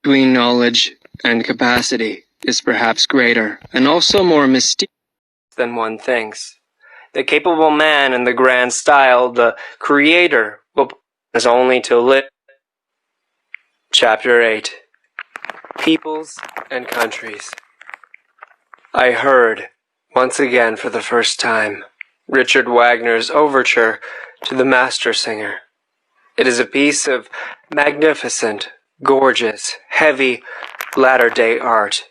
between knowledge and capacity is perhaps greater, and also more mysterious than one thinks. The capable man in the grand style, the creator, is only to live. Chapter 8. Peoples and Countries. I heard, once again for the first time, Richard Wagner's overture to the Master Singer. It is a piece of magnificent, gorgeous, heavy, latter-day art,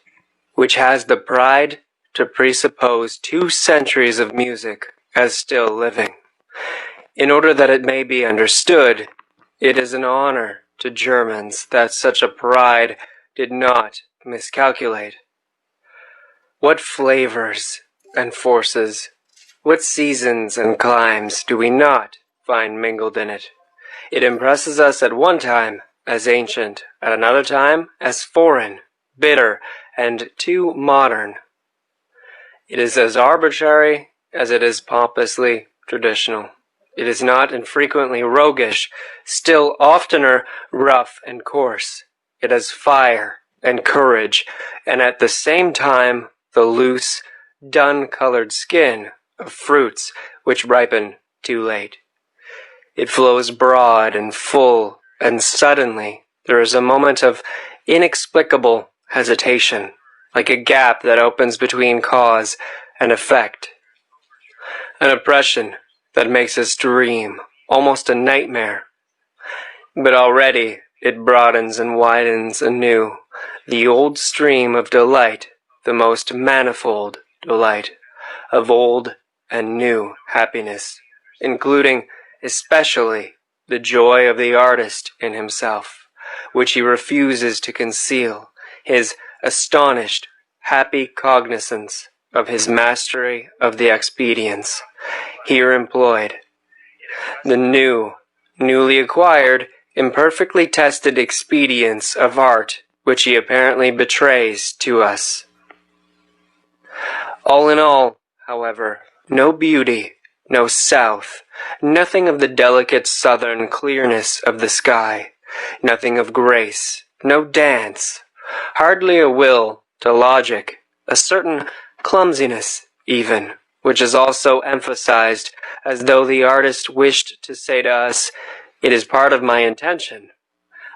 which has the pride to presuppose 2 centuries of music as still living. In order that it may be understood, it is an honor to Germans that such a pride did not miscalculate. What flavors and forces, what seasons and climes do we not find mingled in it? It impresses us at one time as ancient, at another time as foreign, bitter, and too modern. It is as arbitrary as it is pompously traditional. It is not infrequently roguish, still oftener rough and coarse. It has fire and courage, and at the same time the loose, dun-colored skin of fruits which ripen too late. It flows broad and full, and suddenly there is a moment of inexplicable hesitation, like a gap that opens between cause and effect. An oppression that makes us dream, almost a nightmare. But already it broadens and widens anew the old stream of delight, the most manifold delight, of old and new happiness, including especially the joy of the artist in himself, which he refuses to conceal, his astonished, happy cognizance of his mastery of the expedients here employed, the newly acquired, imperfectly tested expedients of art which he apparently betrays to us. All in all, however, no beauty, no south, nothing of the delicate southern clearness of the sky, nothing of grace, no dance, hardly a will to logic, a certain clumsiness even, which is also emphasized as though the artist wished to say to us, "It is part of my intention."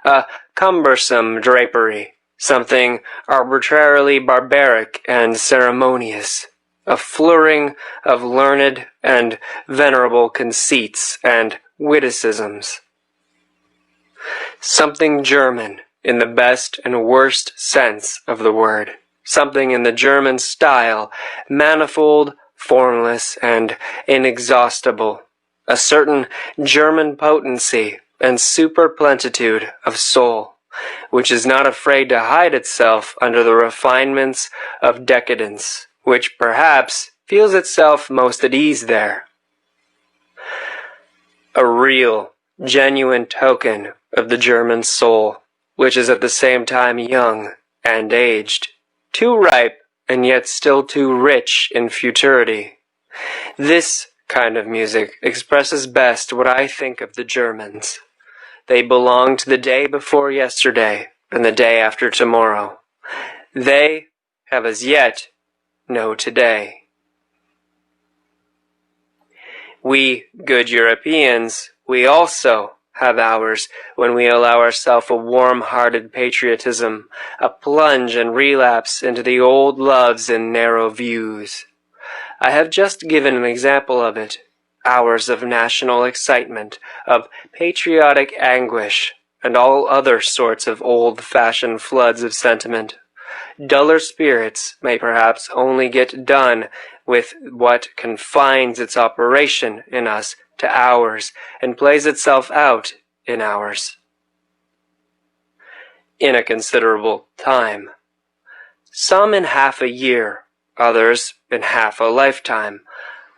A cumbersome drapery, something arbitrarily barbaric and ceremonious, a flurrying of learned and venerable conceits and witticisms. Something German in the best and worst sense of the word, something in the German style, manifold, formless, and inexhaustible, a certain German potency and superplenitude of soul, which is not afraid to hide itself under the refinements of decadence, which perhaps feels itself most at ease there. A real, genuine token of the German soul, which is at the same time young and aged, too ripe and yet still too rich in futurity. This kind of music expresses best what I think of the Germans. They belong to the day before yesterday and the day after tomorrow. They have as yet no today. We good Europeans, we also have hours when we allow ourselves a warm-hearted patriotism, a plunge and relapse into the old loves and narrow views. I have just given an example of it. Hours of national excitement, of patriotic anguish, and all other sorts of old-fashioned floods of sentiment. Duller spirits may perhaps only get done with what confines its operation in us to hours and plays itself out in hours. In a considerable time. Some in half a year, others in half a lifetime,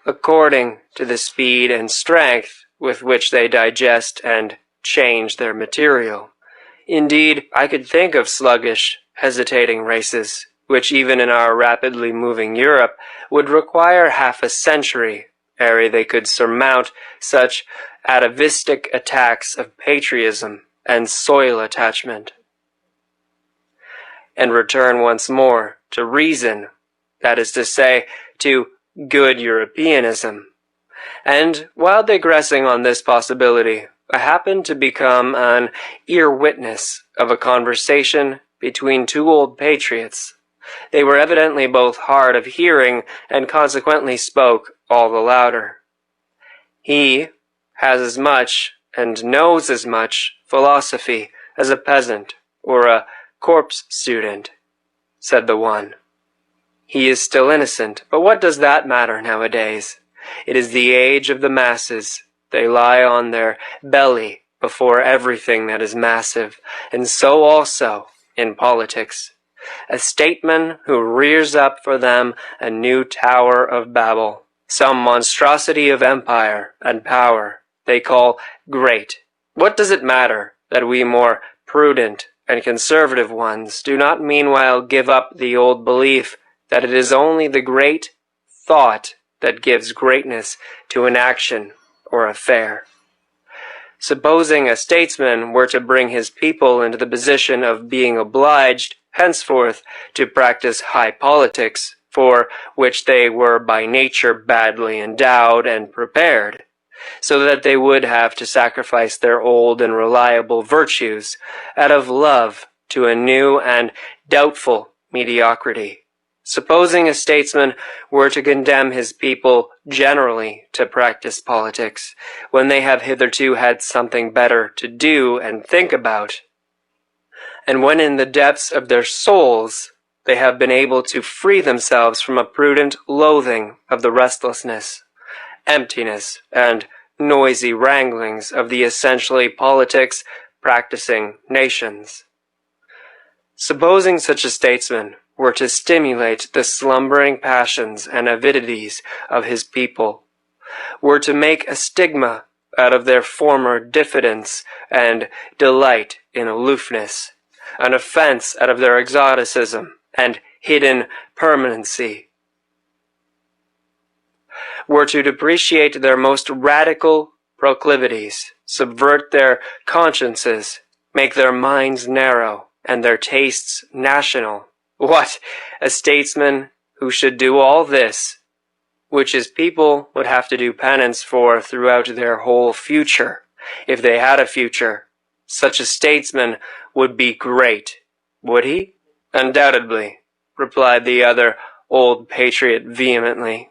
according to the speed and strength with which they digest and change their material. Indeed, I could think of sluggish, hesitating races, which even in our rapidly moving Europe would require half a century ere they could surmount such atavistic attacks of patriotism and soil attachment. and return once more to reason, that is to say, to good Europeanism. And while digressing on this possibility, I happened to become an ear witness of a conversation between two old patriots. They were evidently both hard of hearing and consequently spoke all the louder. He has as much and knows as much philosophy as a peasant or a corpse student, said the one. He is still innocent, but what does that matter nowadays? It is the age of the masses. They lie on their belly before everything that is massive, and so also in politics. A statesman who rears up for them a new Tower of Babel, some monstrosity of empire and power they call great. What does it matter that we more prudent and conservative ones do not meanwhile give up the old belief that it is only the great thought that gives greatness to an action or affair? Supposing a statesman were to bring his people into the position of being obliged henceforth to practice high politics, for which they were by nature badly endowed and prepared, so that they would have to sacrifice their old and reliable virtues out of love to a new and doubtful mediocrity. Supposing a statesman were to condemn his people generally to practice politics, when they have hitherto had something better to do and think about, and when in the depths of their souls they have been able to free themselves from a prudent loathing of the restlessness, emptiness, and noisy wranglings of the essentially politics-practicing nations. Supposing such a statesman were to stimulate the slumbering passions and avidities of his people, were to make a stigma out of their former diffidence and delight in aloofness, an offense out of their exoticism and hidden permanency, were to depreciate their most radical proclivities, subvert their consciences, make their minds narrow, and their tastes national. What, a statesman who should do all this, which his people would have to do penance for throughout their whole future, if they had a future, such a statesman would be great, would he? Undoubtedly, replied the other old patriot vehemently.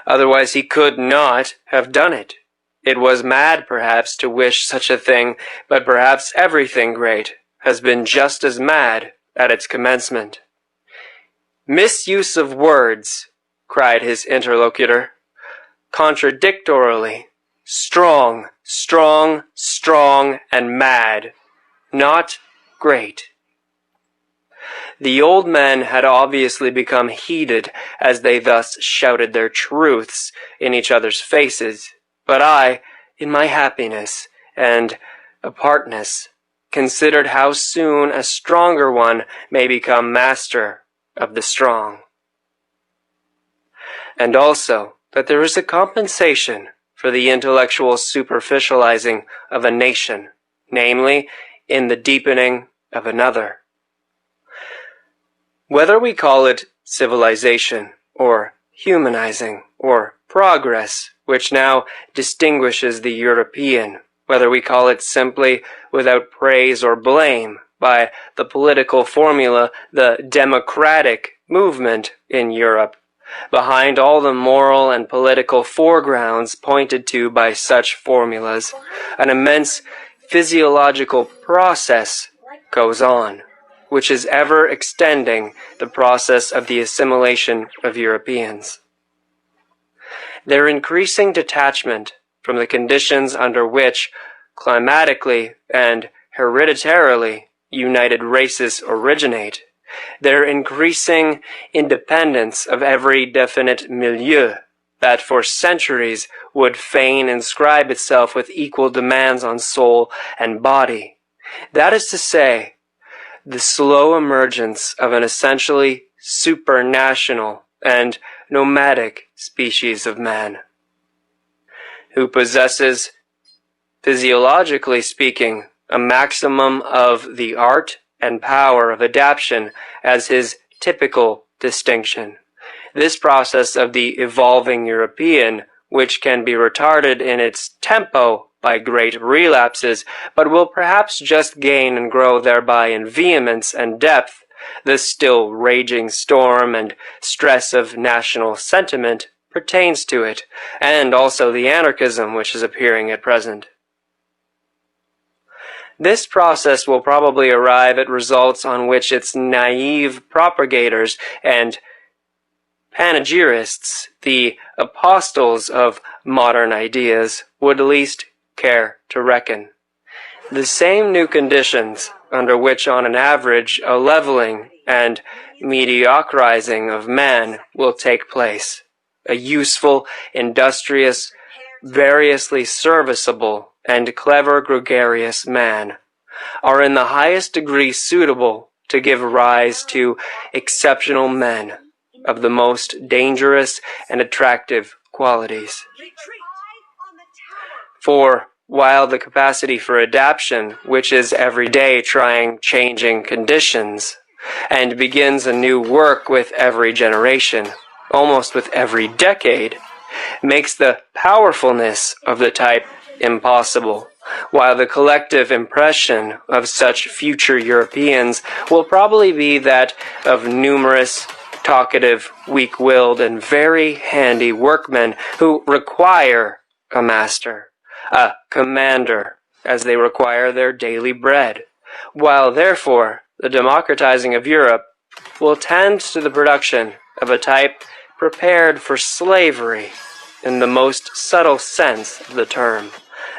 Otherwise he could not have done it. It was mad, perhaps, to wish such a thing, but perhaps everything great has been just as mad at its commencement. Misuse of words, cried his interlocutor, contradictorily. Strong, strong, strong, and mad, not great. The old men had obviously become heated as they thus shouted their truths in each other's faces, but I, in my happiness and apartness, considered how soon a stronger one may become master of the strong. And also that there is a compensation for the intellectual superficializing of a nation, namely, in the deepening of another. Whether we call it civilization, or humanizing, or progress, which now distinguishes the European, whether we call it simply, without praise or blame, by the political formula, the democratic movement in Europe, behind all the moral and political foregrounds pointed to by such formulas, an immense physiological process goes on, which is ever extending the process of the assimilation of Europeans. Their increasing detachment from the conditions under which, climatically and hereditarily, united races originate, their increasing independence of every definite milieu that for centuries would fain inscribe itself with equal demands on soul and body, that is to say, the slow emergence of an essentially supranational and nomadic species of man, who possesses, physiologically speaking, a maximum of the art and power of adaptation as his typical distinction. This process of the evolving European, which can be retarded in its tempo by great relapses, but will perhaps just gain and grow thereby in vehemence and depth, the still raging storm and stress of national sentiment pertains to it, and also the anarchism which is appearing at present. This process will probably arrive at results on which its naive propagators and panegyrists, the apostles of modern ideas, would least care to reckon. The same new conditions under which on an average a leveling and mediocrizing of man will take place. A useful, industrious, variously serviceable, and clever gregarious man are in the highest degree suitable to give rise to exceptional men of the most dangerous and attractive qualities. For while the capacity for adaptation, which is every day trying changing conditions, and begins a new work with every generation, almost with every decade, makes the powerfulness of the type impossible, while the collective impression of such future Europeans will probably be that of numerous, talkative, weak-willed, and very handy workmen who require a master, a commander, as they require their daily bread, while therefore the democratizing of Europe will tend to the production of a type prepared for slavery in the most subtle sense of the term.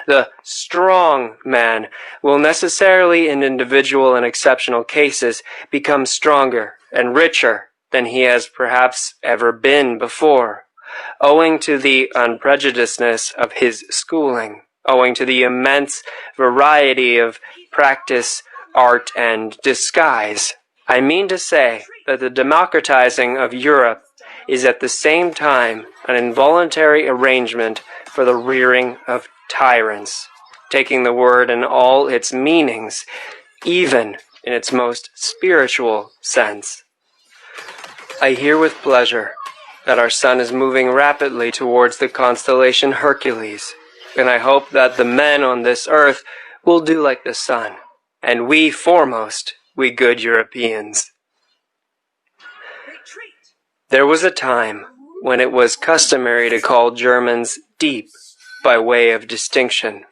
The strong man will necessarily in individual and exceptional cases become stronger and richer than he has perhaps ever been before, owing to the unprejudicedness of his schooling, owing to the immense variety of practice, art, and disguise. I mean to say that the democratizing of Europe is at the same time an involuntary arrangement for the rearing of tyrants, taking the word in all its meanings, even in its most spiritual sense. I hear with pleasure that our sun is moving rapidly towards the constellation Hercules, and I hope that the men on this earth will do like the sun, and we foremost, we good Europeans. There was a time when it was customary to call Germans deep by way of distinction,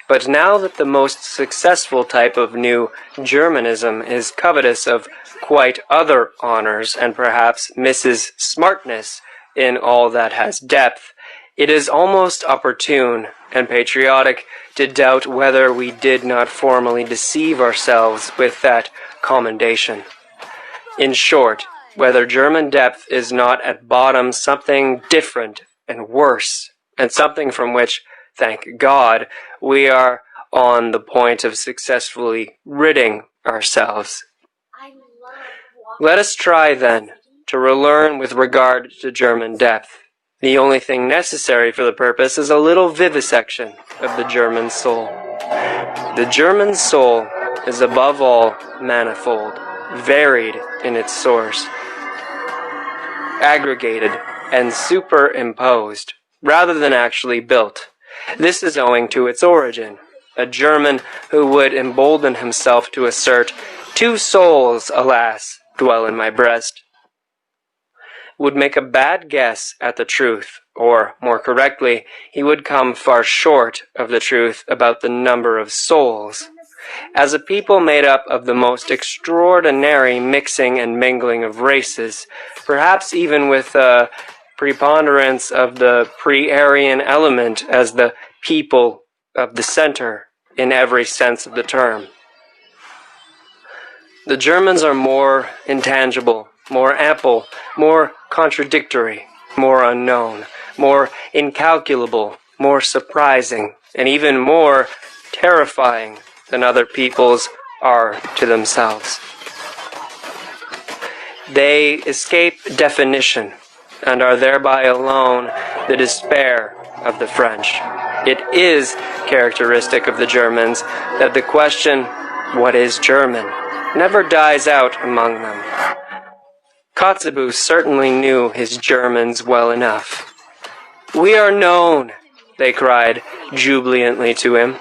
but now that the most successful type of new Germanism is covetous of quite other honors and perhaps misses smartness in all that has depth, it is almost opportune and patriotic to doubt whether we did not formally deceive ourselves with that commendation. In short, whether German depth is not at bottom something different and worse, and something from which, thank God, we are on the point of successfully ridding ourselves. Let us try, then, to relearn with regard to German depth. The only thing necessary for the purpose is a little vivisection of the German soul. The German soul is above all manifold, varied in its source, aggregated and superimposed, rather than actually built. This is owing to its origin. A German who would embolden himself to assert, "Two souls, alas, dwell in my breast," would make a bad guess at the truth, or, more correctly, he would come far short of the truth about the number of souls. As a people made up of the most extraordinary mixing and mingling of races, perhaps even with a preponderance of the pre-Aryan element as the people of the center in every sense of the term. The Germans are more intangible, more ample, more contradictory, more unknown, more incalculable, more surprising, and even more terrifying than other peoples are to themselves. They escape definition and are thereby alone the despair of the French. It is characteristic of the Germans that the question, "What is German?" never dies out among them. Kotzebue certainly knew his Germans well enough. "We are known," they cried jubilantly to him.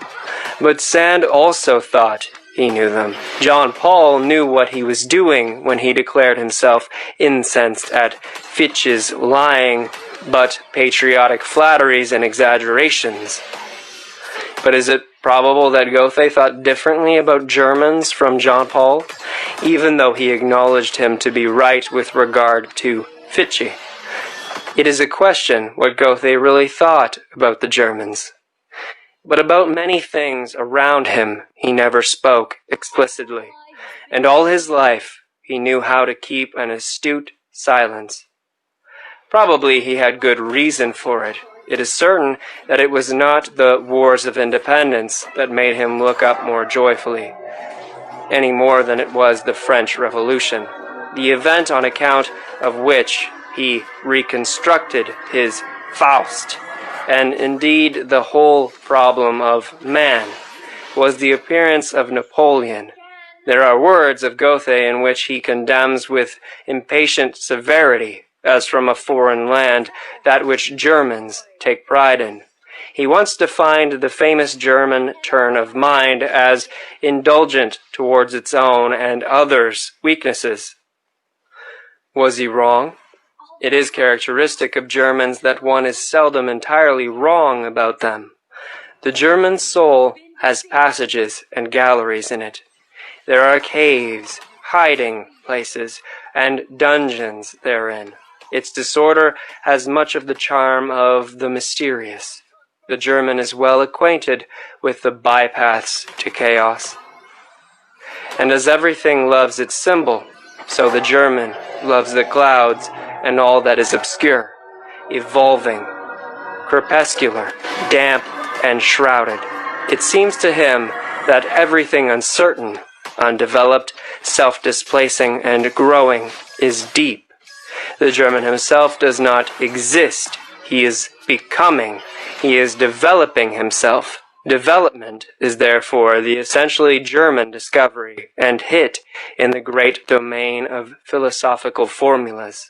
But Sand also thought he knew them. John Paul knew what he was doing when he declared himself incensed at Fich's lying but patriotic flatteries and exaggerations. But is it probable that Goethe thought differently about Germans from John Paul, even though he acknowledged him to be right with regard to Fichte? It is a question what Goethe really thought about the Germans. But about many things around him he never spoke explicitly, and all his life he knew how to keep an astute silence. Probably he had good reason for it. It is certain that it was not the wars of independence that made him look up more joyfully, any more than it was the French Revolution, the event on account of which he reconstructed his Faust. And indeed the whole problem of man was the appearance of Napoleon. There are words of Goethe in which he condemns with impatient severity, as from a foreign land, that which Germans take pride in. He once defined the famous German turn of mind as indulgent towards its own and others' weaknesses. Was he wrong? It is characteristic of Germans that one is seldom entirely wrong about them. The German soul has passages and galleries in it. There are caves, hiding places, and dungeons therein. Its disorder has much of the charm of the mysterious. The German is well acquainted with the bypaths to chaos. And as everything loves its symbol, so the German loves the clouds and all that is obscure, evolving, crepuscular, damp, and shrouded. It seems to him that everything uncertain, undeveloped, self-displacing, and growing is deep. The German himself does not exist. He is becoming. He is developing himself. Development is therefore the essentially German discovery and hit in the great domain of philosophical formulas.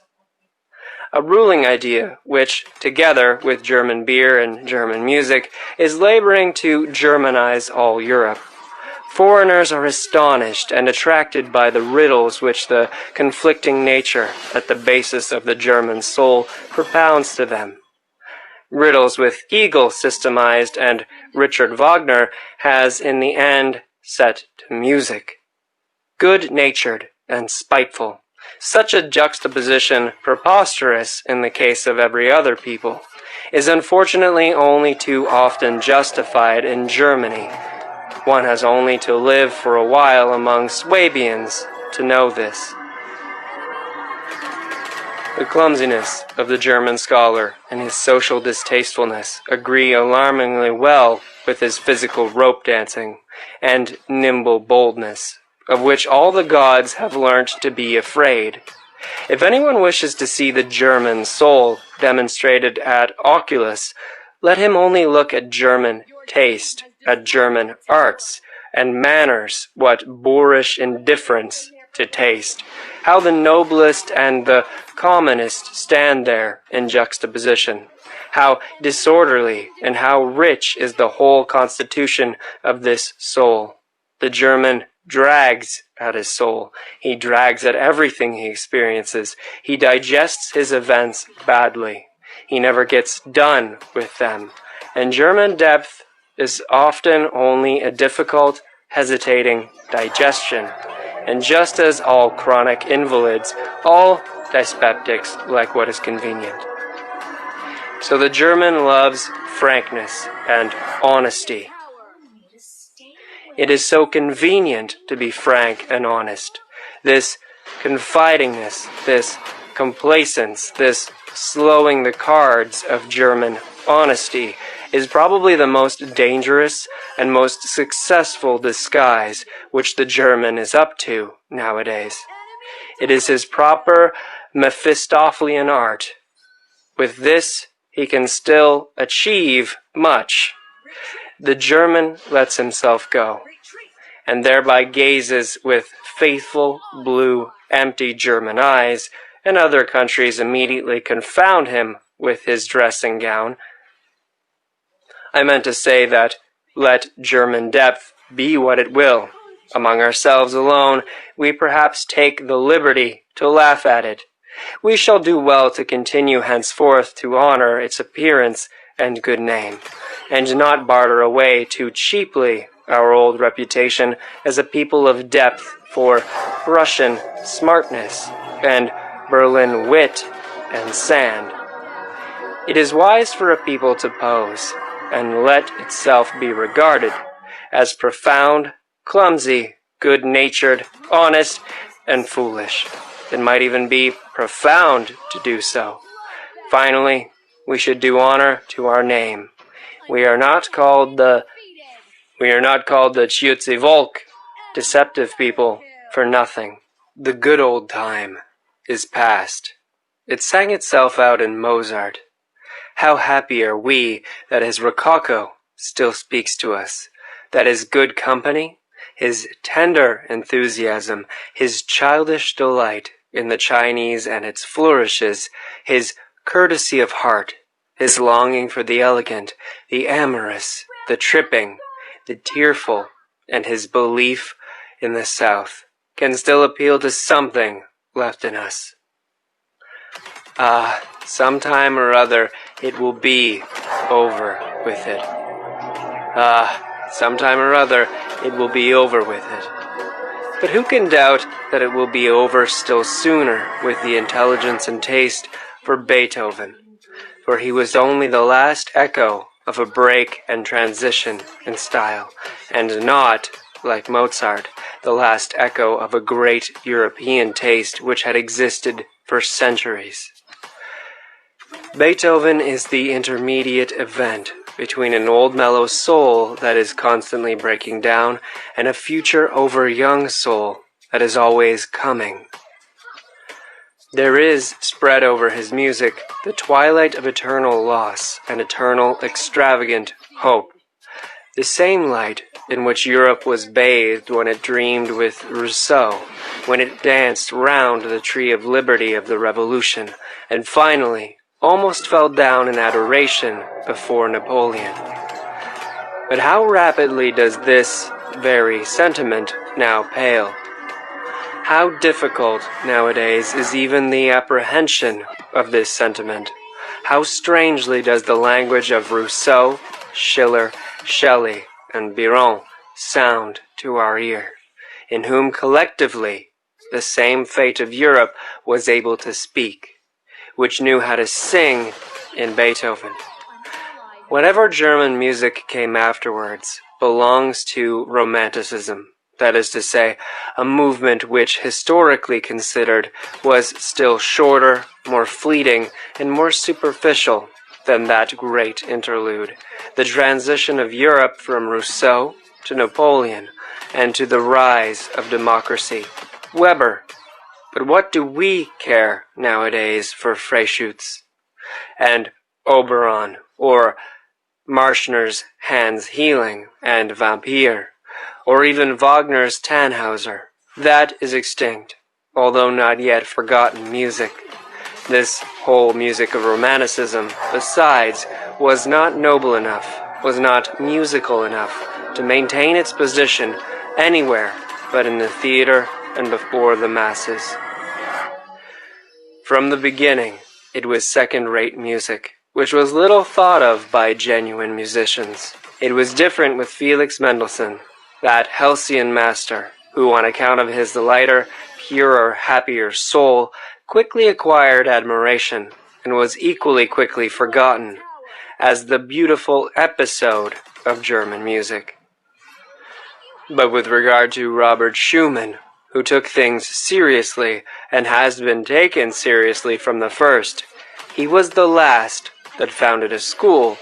A ruling idea which, together with German beer and German music, is laboring to Germanize all Europe. Foreigners are astonished and attracted by the riddles which the conflicting nature at the basis of the German soul propounds to them. Riddles with Hegel systemized and Richard Wagner has in the end set to music. Good-natured and spiteful. Such a juxtaposition, preposterous in the case of every other people, is unfortunately only too often justified in Germany. One has only to live for a while among Swabians to know this. The clumsiness of the German scholar and his social distastefulness agree alarmingly well with his physical rope dancing and nimble boldness, of which all the gods have learnt to be afraid. If anyone wishes to see the German soul demonstrated at Oculus, let him only look at German taste, at German arts and manners, what boorish indifference to taste, how the noblest and the commonest stand there in juxtaposition, how disorderly and how rich is the whole constitution of this soul. The German drags at his soul. He drags at everything he experiences. He digests his events badly. He never gets done with them. And German depth is often only a difficult, hesitating digestion. And just as all chronic invalids, all dyspeptics like what is convenient. So the German loves frankness and honesty. It is so convenient to be frank and honest. This confidingness, this complacence, this slowing the cards of German honesty is probably the most dangerous and most successful disguise which the German is up to nowadays. It is his proper Mephistophelian art. With this, he can still achieve much. The German lets himself go, and thereby gazes with faithful, blue, empty German eyes, and other countries immediately confound him with his dressing gown. I meant to say that let German depth be what it will. Among ourselves alone, we perhaps take the liberty to laugh at it. We shall do well to continue henceforth to honor its appearance and good name, and not barter away too cheaply our old reputation as a people of depth for Russian smartness and Berlin wit and sand. It is wise for a people to pose, and let itself be regarded as profound, clumsy, good-natured, honest, and foolish. It might even be profound to do so. Finally, we should do honor to our name. We are not called the Tschützi Volk, deceptive people, for nothing. The good old time is past. It sang itself out in Mozart. How happy are we that his rococo still speaks to us, that his good company, his tender enthusiasm, his childish delight in the Chinese and its flourishes, his courtesy of heart, his longing for the elegant, the amorous, the tripping, the tearful, and his belief in the South can still appeal to something left in us. Sometime or other it will be over with it. Sometime or other it will be over with it. But who can doubt that it will be over still sooner with the intelligence and taste for Beethoven? For he was only the last echo of a break and transition in style, and not, like Mozart, the last echo of a great European taste which had existed for centuries. Beethoven is the intermediate event between an old mellow soul that is constantly breaking down and a future over-young soul that is always coming. There is spread over his music the twilight of eternal loss and eternal extravagant hope, the same light in which Europe was bathed when it dreamed with Rousseau, when it danced round the tree of liberty of the Revolution, and finally almost fell down in adoration before Napoleon. But how rapidly does this very sentiment now pale? How difficult nowadays is even the apprehension of this sentiment? How strangely does the language of Rousseau, Schiller, Shelley, and Biron sound to our ear, in whom collectively the same fate of Europe was able to speak, which knew how to sing in Beethoven. Whatever German music came afterwards belongs to Romanticism, that is to say, a movement which, historically considered, was still shorter, more fleeting, and more superficial than that great interlude, the transition of Europe from Rousseau to Napoleon, and to the rise of democracy. Weber. But what do we care nowadays for Freischütz and Oberon, or Marschner's Hans Healing and Vampire, or even Wagner's Tannhauser? That is extinct, although not yet forgotten music. This whole music of Romanticism, besides, was not noble enough, was not musical enough to maintain its position anywhere but in the theater and before the masses. From the beginning, it was second-rate music, which was little thought of by genuine musicians. It was different with Felix Mendelssohn, that halcyon master, who, on account of his lighter, purer, happier soul, quickly acquired admiration, and was equally quickly forgotten, as the beautiful episode of German music. But with regard to Robert Schumann, who took things seriously and has been taken seriously from the first, he was the last that founded a school.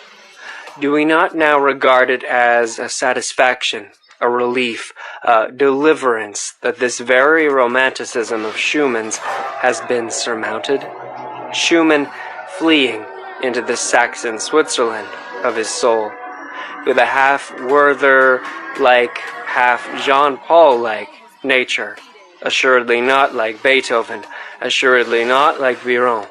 Do we not now regard it as a satisfaction, a relief, a deliverance that this very romanticism of Schumann's has been surmounted? Schumann fleeing into the Saxon Switzerland of his soul, with a half-Werther-like, half Jean-Paul-like nature, assuredly not like Beethoven, assuredly not like Biron.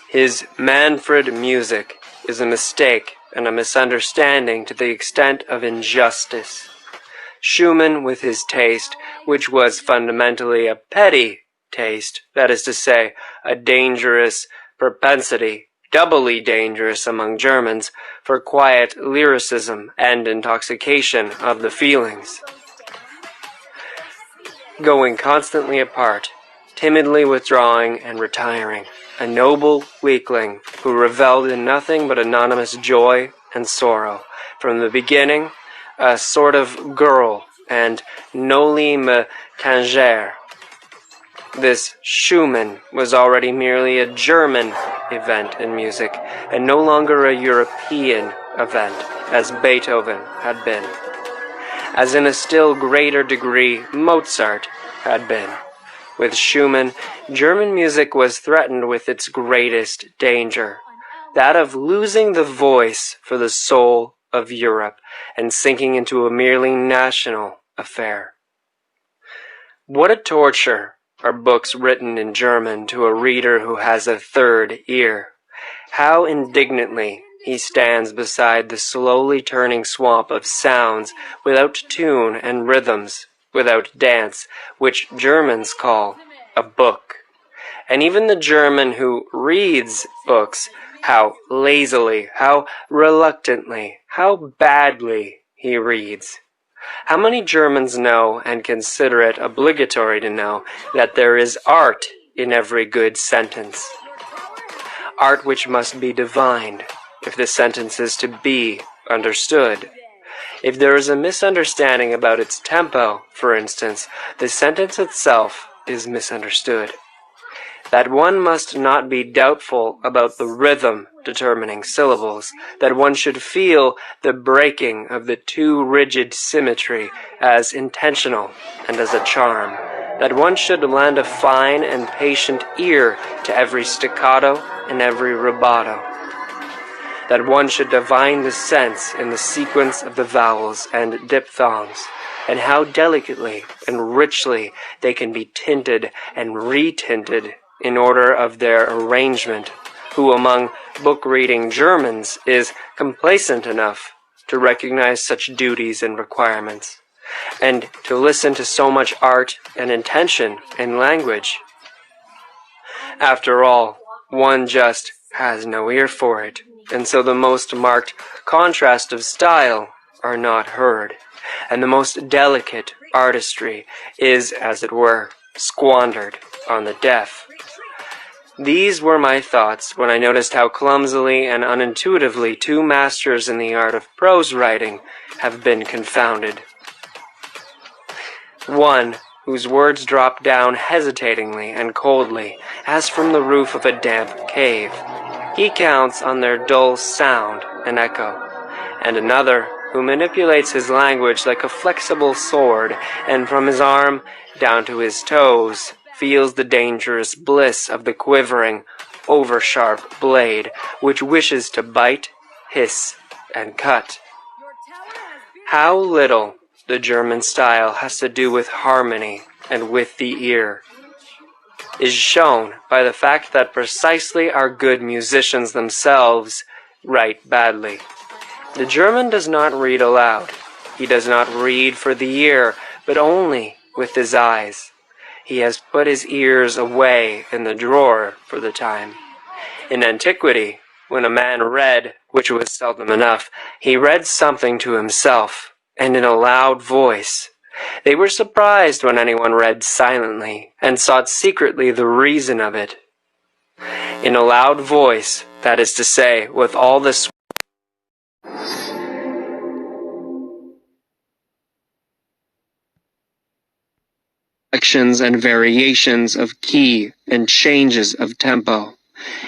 His Manfred music is a mistake and a misunderstanding to the extent of injustice. Schumann, with his taste, which was fundamentally a petty taste, that is to say, a dangerous propensity, doubly dangerous among Germans, for quiet lyricism and intoxication of the feelings. Going constantly apart, timidly withdrawing and retiring, a noble weakling who revelled in nothing but anonymous joy and sorrow. From the beginning, a sort of girl and noli me tangere. This Schumann was already merely a German event in music, and no longer a European event, as Beethoven had been. As in a still greater degree Mozart had been. With Schumann, German music was threatened with its greatest danger, that of losing the voice for the soul of Europe and sinking into a merely national affair. What a torture are books written in German to a reader who has a third ear. How indignantly he stands beside the slowly turning swamp of sounds without tune and rhythms, without dance, which Germans call a book. And even the German who reads books, how lazily, how reluctantly, how badly he reads. How many Germans know, and consider it obligatory to know, that there is art in every good sentence? Art which must be divined, if the sentence is to be understood. If there is a misunderstanding about its tempo, for instance, the sentence itself is misunderstood. That one must not be doubtful about the rhythm determining syllables, that one should feel the breaking of the too rigid symmetry as intentional and as a charm, that one should lend a fine and patient ear to every staccato and every rubato, that one should divine the sense in the sequence of the vowels and diphthongs, and how delicately and richly they can be tinted and retinted in order of their arrangement, who among book-reading Germans is complacent enough to recognize such duties and requirements, and to listen to so much art and intention in language. After all, one just has no ear for it, and so the most marked contrast of style are not heard, and the most delicate artistry is, as it were, squandered on the deaf. These were my thoughts when I noticed how clumsily and unintuitively two masters in the art of prose writing have been confounded. One, whose words drop down hesitatingly and coldly, as from the roof of a damp cave. He counts on their dull sound and echo. And another, who manipulates his language like a flexible sword, and from his arm down to his toes feels the dangerous bliss of the quivering, over-sharp blade, which wishes to bite, hiss, and cut. How little the German style has to do with harmony and with the ear is shown by the fact that precisely our good musicians themselves write badly. The German does not read aloud. He does not read for the ear, but only with his eyes. He has put his ears away in the drawer for the time. In antiquity, when a man read, which was seldom enough, he read something to himself, and in a loud voice. They were surprised when anyone read silently, and sought secretly the reason of it. In a loud voice, that is to say, with all the sections and variations of key and changes of tempo,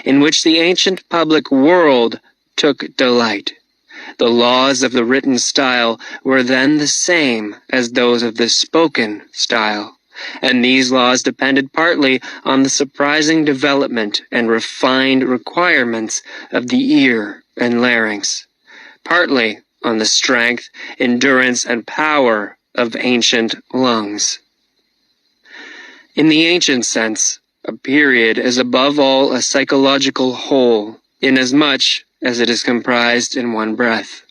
in which the ancient public world took delight. The laws of the written style were then the same as those of the spoken style, and these laws depended partly on the surprising development and refined requirements of the ear and larynx, partly on the strength, endurance, and power of ancient lungs. In the ancient sense, a period is above all a psychological whole, inasmuch as it is comprised in one breath.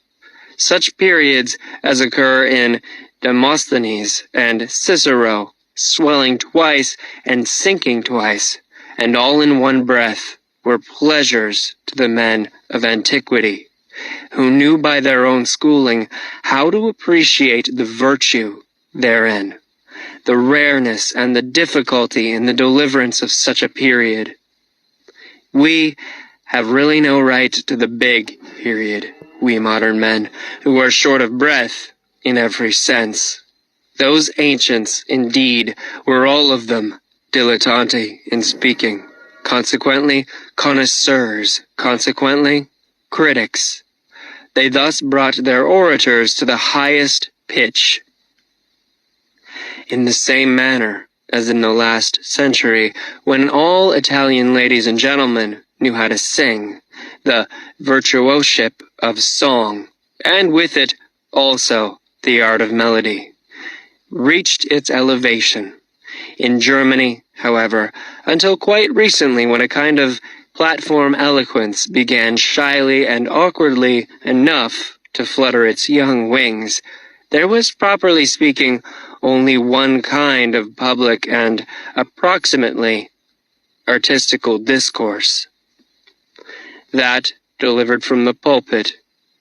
Such periods as occur in Demosthenes and Cicero, swelling twice and sinking twice, and all in one breath, were pleasures to the men of antiquity, who knew by their own schooling how to appreciate the virtue therein, the rareness and the difficulty in the deliverance of such a period. We have really no right to the big period, we modern men, who are short of breath in every sense. Those ancients, indeed, were all of them dilettanti in speaking, consequently connoisseurs, consequently critics. They thus brought their orators to the highest pitch. In the same manner as in the last century, when all Italian ladies and gentlemen knew how to sing, the virtuoship of song, and with it also the art of melody, reached its elevation. In Germany, however, until quite recently, when a kind of platform eloquence began shyly and awkwardly enough to flutter its young wings, there was, properly speaking, only one kind of public and approximately artistical discourse. That delivered from the pulpit.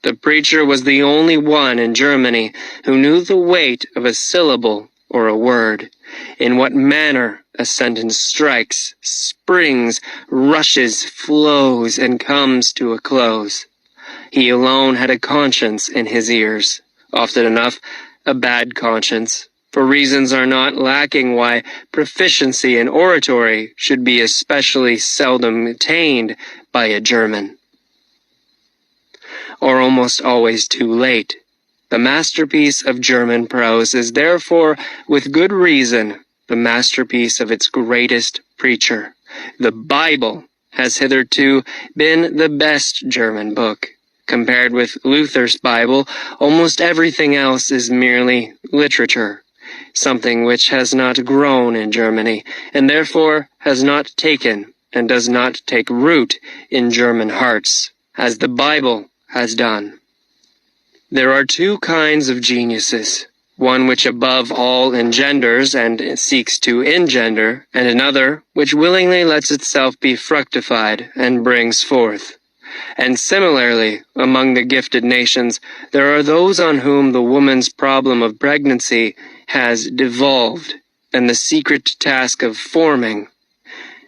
The preacher was the only one in Germany who knew the weight of a syllable or a word, in what manner a sentence strikes, springs, rushes, flows, and comes to a close. He alone had a conscience in his ears, often enough a bad conscience, for reasons are not lacking why proficiency in oratory should be especially seldom attained by a German, or almost always too late. The masterpiece of German prose is therefore, with good reason, the masterpiece of its greatest preacher. The Bible has hitherto been the best German book. Compared with Luther's Bible, almost everything else is merely literature, something which has not grown in Germany, and therefore has not taken and does not take root in German hearts, as the Bible has done. There are two kinds of geniuses, one which above all engenders and seeks to engender, and another which willingly lets itself be fructified and brings forth. And similarly, among the gifted nations, there are those on whom the woman's problem of pregnancy has devolved, and the secret task of forming,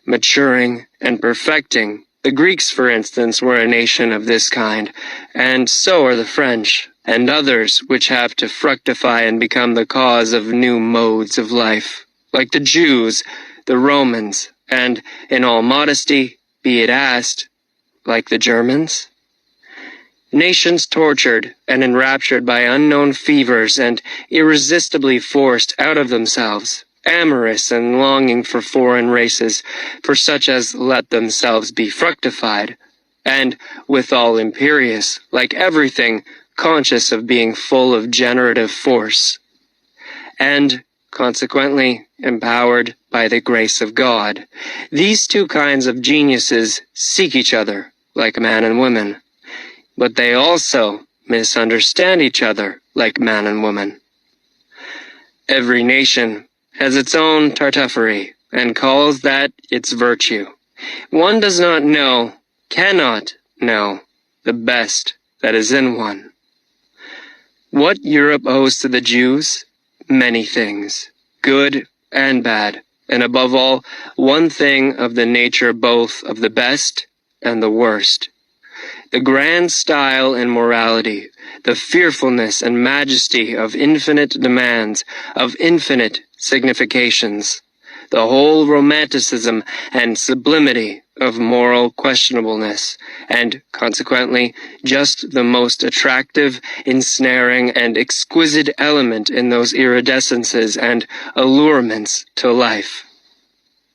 maturing, and perfecting. The Greeks, for instance, were a nation of this kind, and so are the French, and others which have to fructify and become the cause of new modes of life, like the Jews, the Romans, and, in all modesty, be it asked, like the Germans? Nations tortured and enraptured by unknown fevers and irresistibly forced out of themselves, amorous and longing for foreign races, for such as let themselves be fructified, and withal imperious, like everything, conscious of being full of generative force, and consequently empowered by the grace of God. These two kinds of geniuses seek each other, like man and woman, but they also misunderstand each other, like man and woman. Every nation has its own Tartuffery, and calls that its virtue. One does not know, cannot know, the best that is in one. What Europe owes to the Jews? Many things, good and bad, and above all, one thing of the nature both of the best and the worst. The grand style and morality, the fearfulness and majesty of infinite demands, of infinite significations, the whole romanticism and sublimity of moral questionableness, and, consequently, just the most attractive, ensnaring, and exquisite element in those iridescences and allurements to life,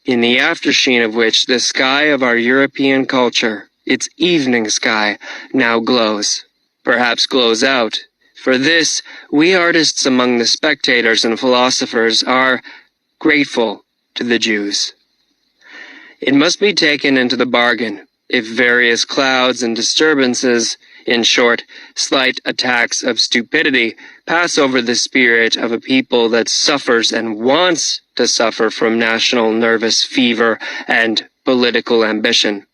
in the aftersheen of which the sky of our European culture, its evening sky, now glows, perhaps glows out. For this, we artists among the spectators and philosophers are grateful to the Jews. It must be taken into the bargain, if various clouds and disturbances, in short, slight attacks of stupidity, pass over the spirit of a people that suffers and wants to suffer from national nervous fever and political ambition.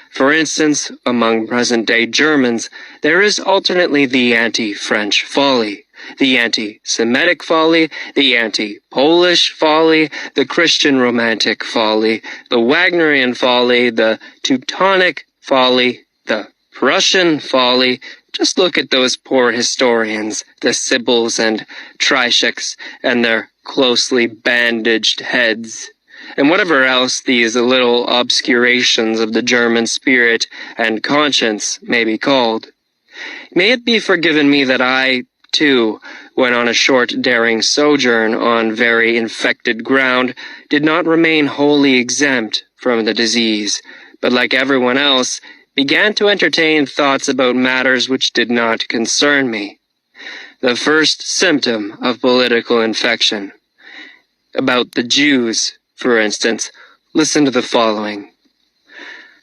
For instance, among present-day Germans, there is alternately the anti-French folly, the anti-Semitic folly, the anti-Polish folly, the Christian romantic folly, the Wagnerian folly, the Teutonic folly, the Prussian folly. Just look at those poor historians, the Sibyls and Trishaks, and their closely bandaged heads, and whatever else these little obscurations of the German spirit and conscience may be called. May it be forgiven me that I, too, when on a short daring sojourn on very infected ground, did not remain wholly exempt from the disease, but like everyone else, began to entertain thoughts about matters which did not concern me. The first symptom of political infection. About the Jews, for instance, listen to the following.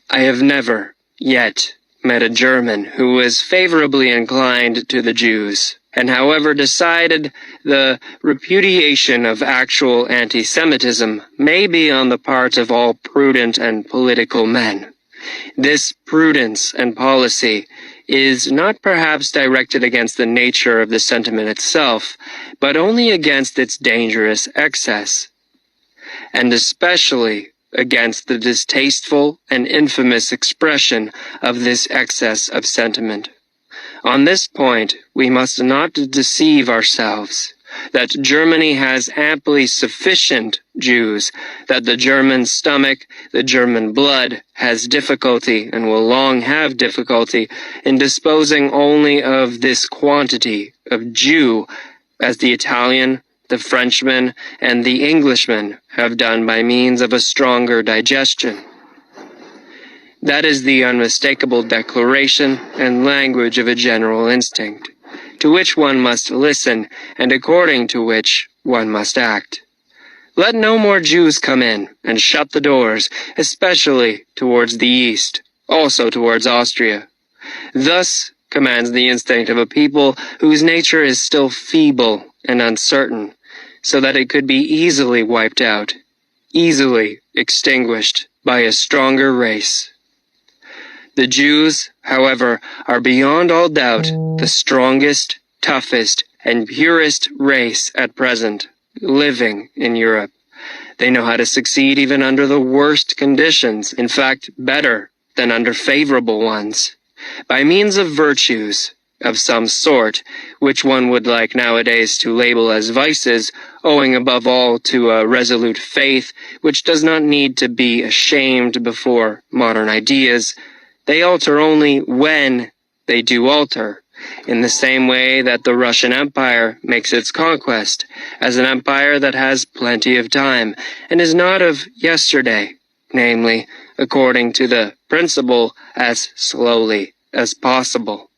I have never, yet, met a German who was favorably inclined to the Jews, and however decided the repudiation of actual anti-Semitism may be on the part of all prudent and political men. This prudence and policy is not perhaps directed against the nature of the sentiment itself, but only against its dangerous excess, and especially against the distasteful and infamous expression of this excess of sentiment. On this point, we must not deceive ourselves, that Germany has amply sufficient Jews, that the German stomach, the German blood, has difficulty, and will long have difficulty, in disposing only of this quantity of Jew, as the Italian, the Frenchman, and the Englishman have done by means of a stronger digestion. That is the unmistakable declaration and language of a general instinct, to which one must listen, and according to which one must act. Let no more Jews come in, and shut the doors, especially towards the east, also towards Austria. Thus commands the instinct of a people whose nature is still feeble and uncertain, so that it could be easily wiped out, easily extinguished by a stronger race. The Jews, however, are beyond all doubt the strongest, toughest, and purest race at present living in Europe. They know how to succeed even under the worst conditions, in fact, better than under favorable ones, by means of virtues of some sort, which one would like nowadays to label as vices, owing above all to a resolute faith which does not need to be ashamed before modern ideas. They alter only when they do alter, in the same way that the Russian Empire makes its conquest, as an empire that has plenty of time, and is not of yesterday, namely, according to the principle, as slowly as possible.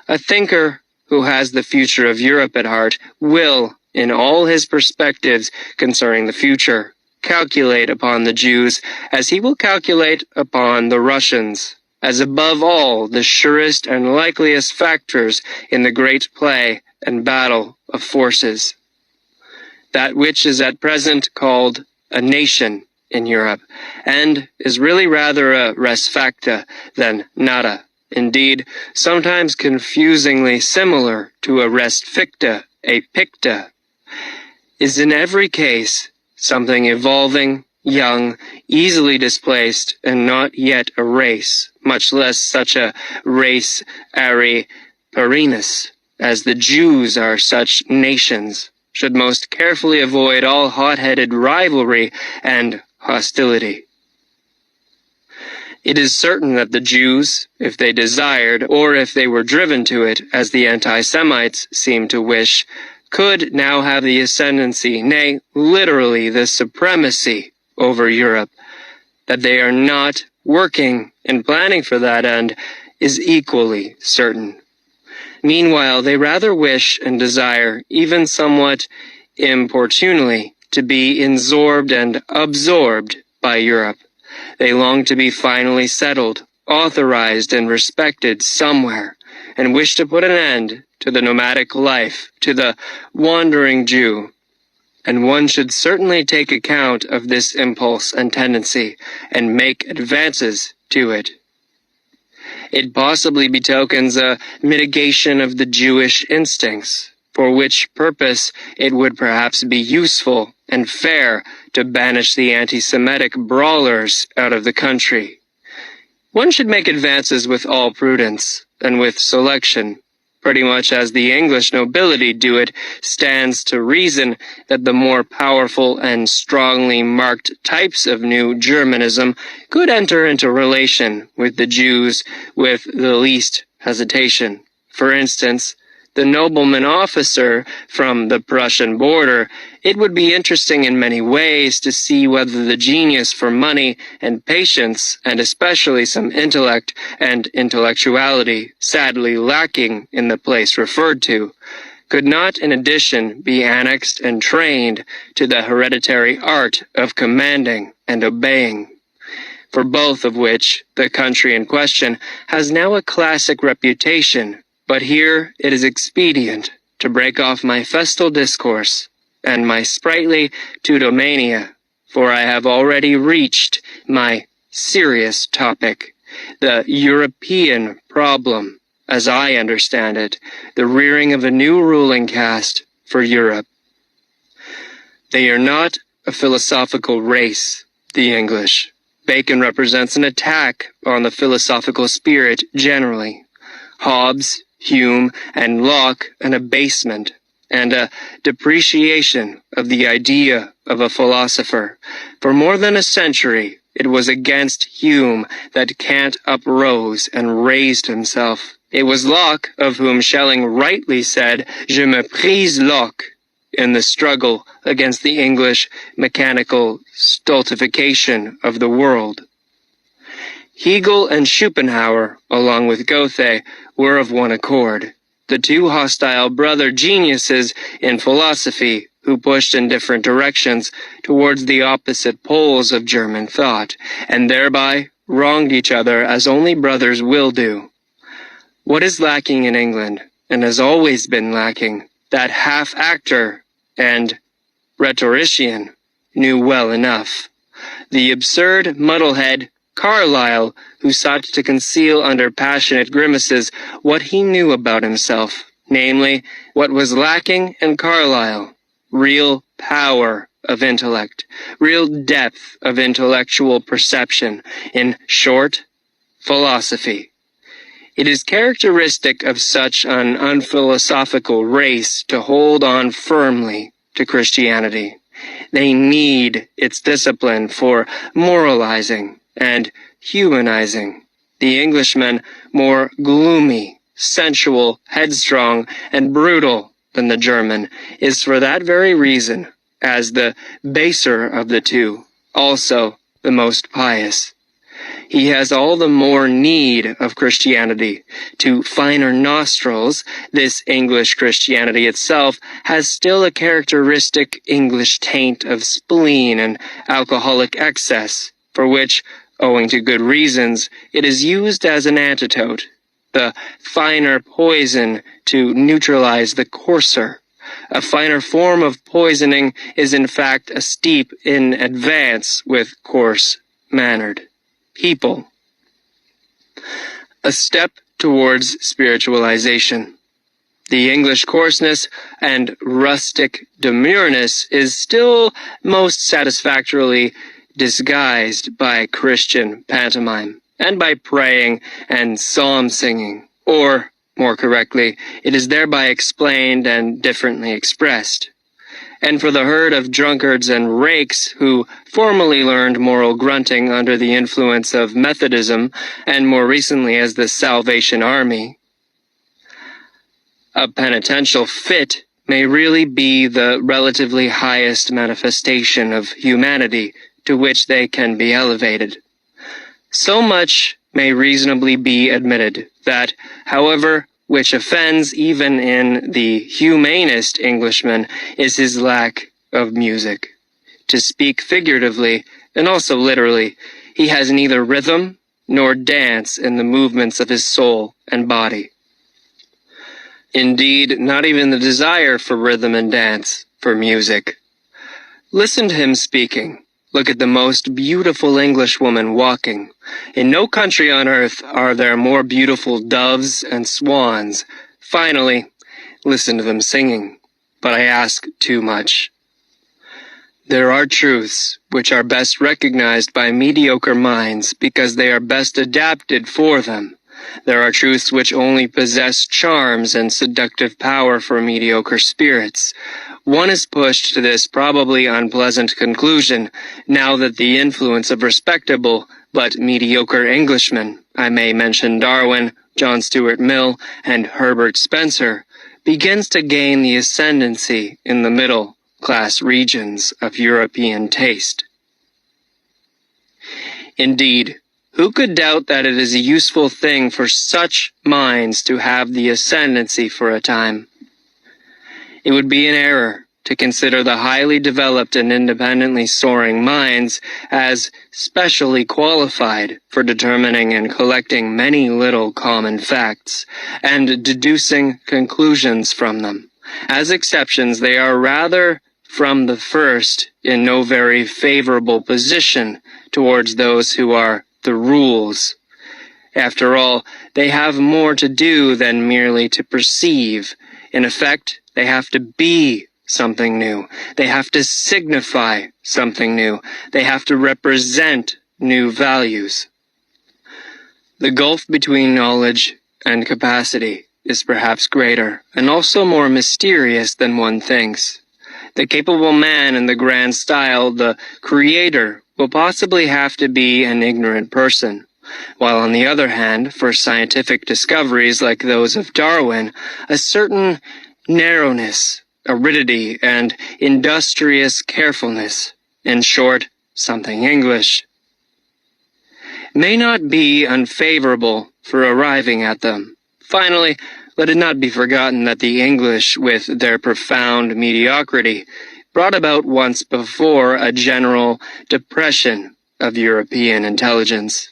A thinker who has the future of Europe at heart will, in all his perspectives concerning the future, calculate upon the Jews as he will calculate upon the Russians, as above all the surest and likeliest factors in the great play and battle of forces. That which is at present called a nation in Europe, and is really rather a res facta than nada, indeed, sometimes confusingly similar to a res ficta, a picta, is in every case something evolving, young, easily displaced, and not yet a race, much less such a race ari parinus, as the Jews are such nations, should most carefully avoid all hot-headed rivalry and hostility. It is certain that the Jews, if they desired, or if they were driven to it, as the anti-Semites seem to wish, could now have the ascendancy, nay, literally the supremacy over Europe. That they are not working and planning for that end is equally certain. Meanwhile, they rather wish and desire, even somewhat importunely, to be absorbed and absorbed by Europe. They long to be finally settled, authorized and respected somewhere, and wish to put an end to the nomadic life, to the wandering Jew. And one should certainly take account of this impulse and tendency, and make advances to it. It possibly betokens a mitigation of the Jewish instincts, for which purpose it would perhaps be useful and fair to banish the anti-Semitic brawlers out of the country. One should make advances with all prudence, and with selection. Pretty much as the English nobility do it, stands to reason that the more powerful and strongly marked types of New Germanism could enter into relation with the Jews with the least hesitation. For instance, the nobleman officer from the Prussian border, it would be interesting in many ways to see whether the genius for money and patience, and especially some intellect and intellectuality, sadly lacking in the place referred to, could not in addition be annexed and trained to the hereditary art of commanding and obeying, for both of which the country in question has now a classic reputation. But here it is expedient to break off my festal discourse and my sprightly tutomania, for I have already reached my serious topic, the European problem, as I understand it, the rearing of a new ruling caste for Europe. They are not a philosophical race, the English. Bacon represents an attack on the philosophical spirit generally. Hobbes, Hume, and Locke an abasement and a depreciation of the idea of a philosopher. For more than a century, it was against Hume that Kant uprose and raised himself. It was Locke of whom Schelling rightly said, "Je méprise Locke," in the struggle against the English mechanical stultification of the world. Hegel and Schopenhauer, along with Goethe, were of one accord, the two hostile brother geniuses in philosophy who pushed in different directions towards the opposite poles of German thought, and thereby wronged each other as only brothers will do. What is lacking in England, and has always been lacking, that half-actor and rhetorician knew well enough. The absurd muddlehead Carlyle, who sought to conceal under passionate grimaces what he knew about himself, namely, what was lacking in Carlyle, real power of intellect, real depth of intellectual perception, in short, philosophy. It is characteristic of such an unphilosophical race to hold on firmly to Christianity. They need its discipline for moralizing and humanizing. The Englishman, more gloomy, sensual, headstrong, and brutal than the German, is for that very reason, as the baser of the two, also the most pious. He has all the more need of Christianity. To finer nostrils, this English Christianity itself has still a characteristic English taint of spleen and alcoholic excess, for which, owing to good reasons, it is used as an antidote, the finer poison to neutralize the coarser. A finer form of poisoning is in fact a step in advance with coarse-mannered people. A step towards spiritualization. The English coarseness and rustic demureness is still most satisfactorily disguised by Christian pantomime, and by praying and psalm singing, or, more correctly, it is thereby explained and differently expressed. And for the herd of drunkards and rakes who formerly learned moral grunting under the influence of Methodism, and more recently as the Salvation Army, a penitential fit may really be the relatively highest manifestation of humanity to which they can be elevated. So much may reasonably be admitted that, however which offends even in the humanest Englishman is his lack of music. To speak figuratively, and also literally, he has neither rhythm nor dance in the movements of his soul and body. Indeed, not even the desire for rhythm and dance, for music. Listen to him speaking. Look at the most beautiful Englishwoman walking. In no country on earth are there more beautiful doves and swans. Finally, listen to them singing. But I ask too much. There are truths which are best recognized by mediocre minds because they are best adapted for them. There are truths which only possess charms and seductive power for mediocre spirits. One is pushed to this probably unpleasant conclusion now that the influence of respectable but mediocre Englishmen, I may mention Darwin, John Stuart Mill, and Herbert Spencer, begins to gain the ascendancy in the middle-class regions of European taste. Indeed, who could doubt that it is a useful thing for such minds to have the ascendancy for a time? It would be an error to consider the highly developed and independently soaring minds as specially qualified for determining and collecting many little common facts, and deducing conclusions from them. As exceptions, they are rather, from the first, in no very favorable position towards those who are the rules. After all, they have more to do than merely to perceive. In effect, they have to be something new. They have to signify something new. They have to represent new values. The gulf between knowledge and capacity is perhaps greater, and also more mysterious than one thinks. The capable man in the grand style, the creator, will possibly have to be an ignorant person, while on the other hand, for scientific discoveries like those of Darwin, a certain narrowness, aridity, and industrious carefulness, in short, something English, may not be unfavorable for arriving at them. Finally, let it not be forgotten that the English, with their profound mediocrity, brought about once before a general depression of European intelligence.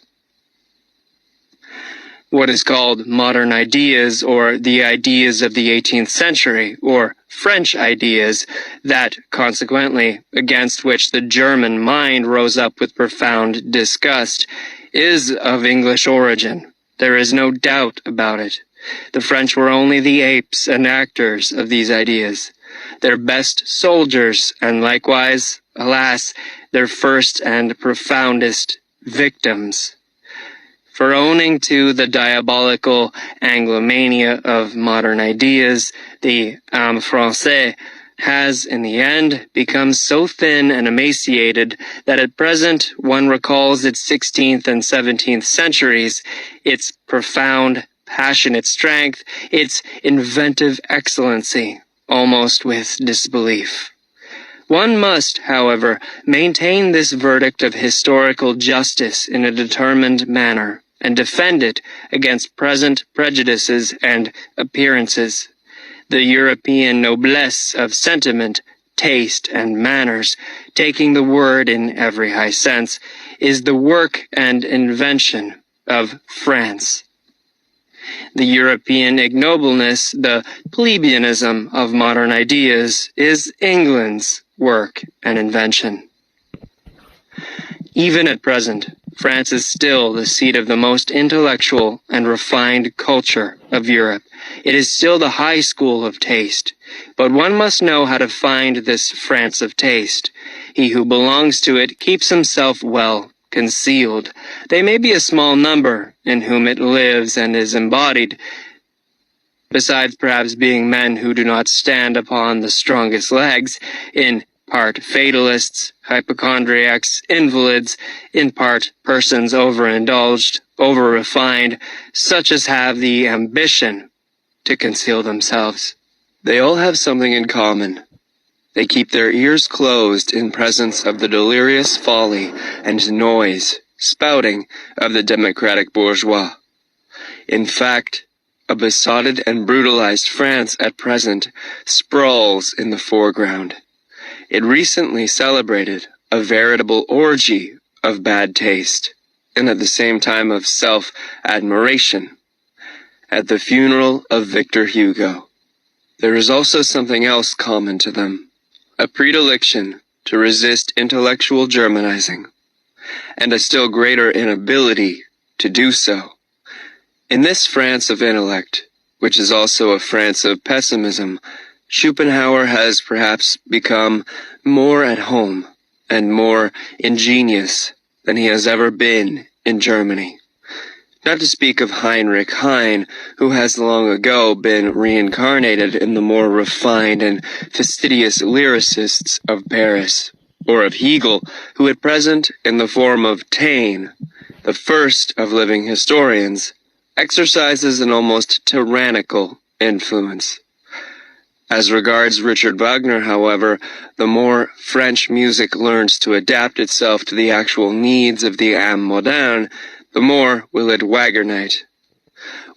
What is called modern ideas, or the ideas of the 18th century, or French ideas, that, consequently, against which the German mind rose up with profound disgust, is of English origin. There is no doubt about it. The French were only the apes and actors of these ideas, their best soldiers, and likewise, alas, their first and profoundest victims. For owning to the diabolical Anglomania of modern ideas, the âme française has, in the end, become so thin and emaciated that at present one recalls its 16th and 17th centuries, its profound, passionate strength, its inventive excellency, almost with disbelief. One must, however, maintain this verdict of historical justice in a determined manner, and defend it against present prejudices and appearances. The European noblesse of sentiment, taste, and manners, taking the word in every high sense, is the work and invention of France. The European ignobleness, the plebeianism of modern ideas, is England's work and invention. Even at present, France is still the seat of the most intellectual and refined culture of Europe. It is still the high school of taste. But one must know how to find this France of taste. He who belongs to it keeps himself well concealed. They may be a small number in whom it lives and is embodied, besides perhaps being men who do not stand upon the strongest legs, in part fatalists, hypochondriacs, invalids, in part persons overindulged, over-refined, such as have the ambition to conceal themselves. They all have something in common. They keep their ears closed in presence of the delirious folly and noise, spouting, of the democratic bourgeois. In fact, a besotted and brutalized France at present sprawls in the foreground. It recently celebrated a veritable orgy of bad taste, and at the same time of self-admiration, at the funeral of Victor Hugo. There is also something else common to them, a predilection to resist intellectual Germanizing, and a still greater inability to do so. In this France of intellect, which is also a France of pessimism, Schopenhauer has perhaps become more at home and more ingenious than he has ever been in Germany. Not to speak of Heinrich Heine, who has long ago been reincarnated in the more refined and fastidious lyricists of Paris, or of Hegel, who at present, in the form of Taine, the first of living historians, exercises an almost tyrannical influence. As regards Richard Wagner, however, the more French music learns to adapt itself to the actual needs of the âme moderne, the more will it Wagnernite.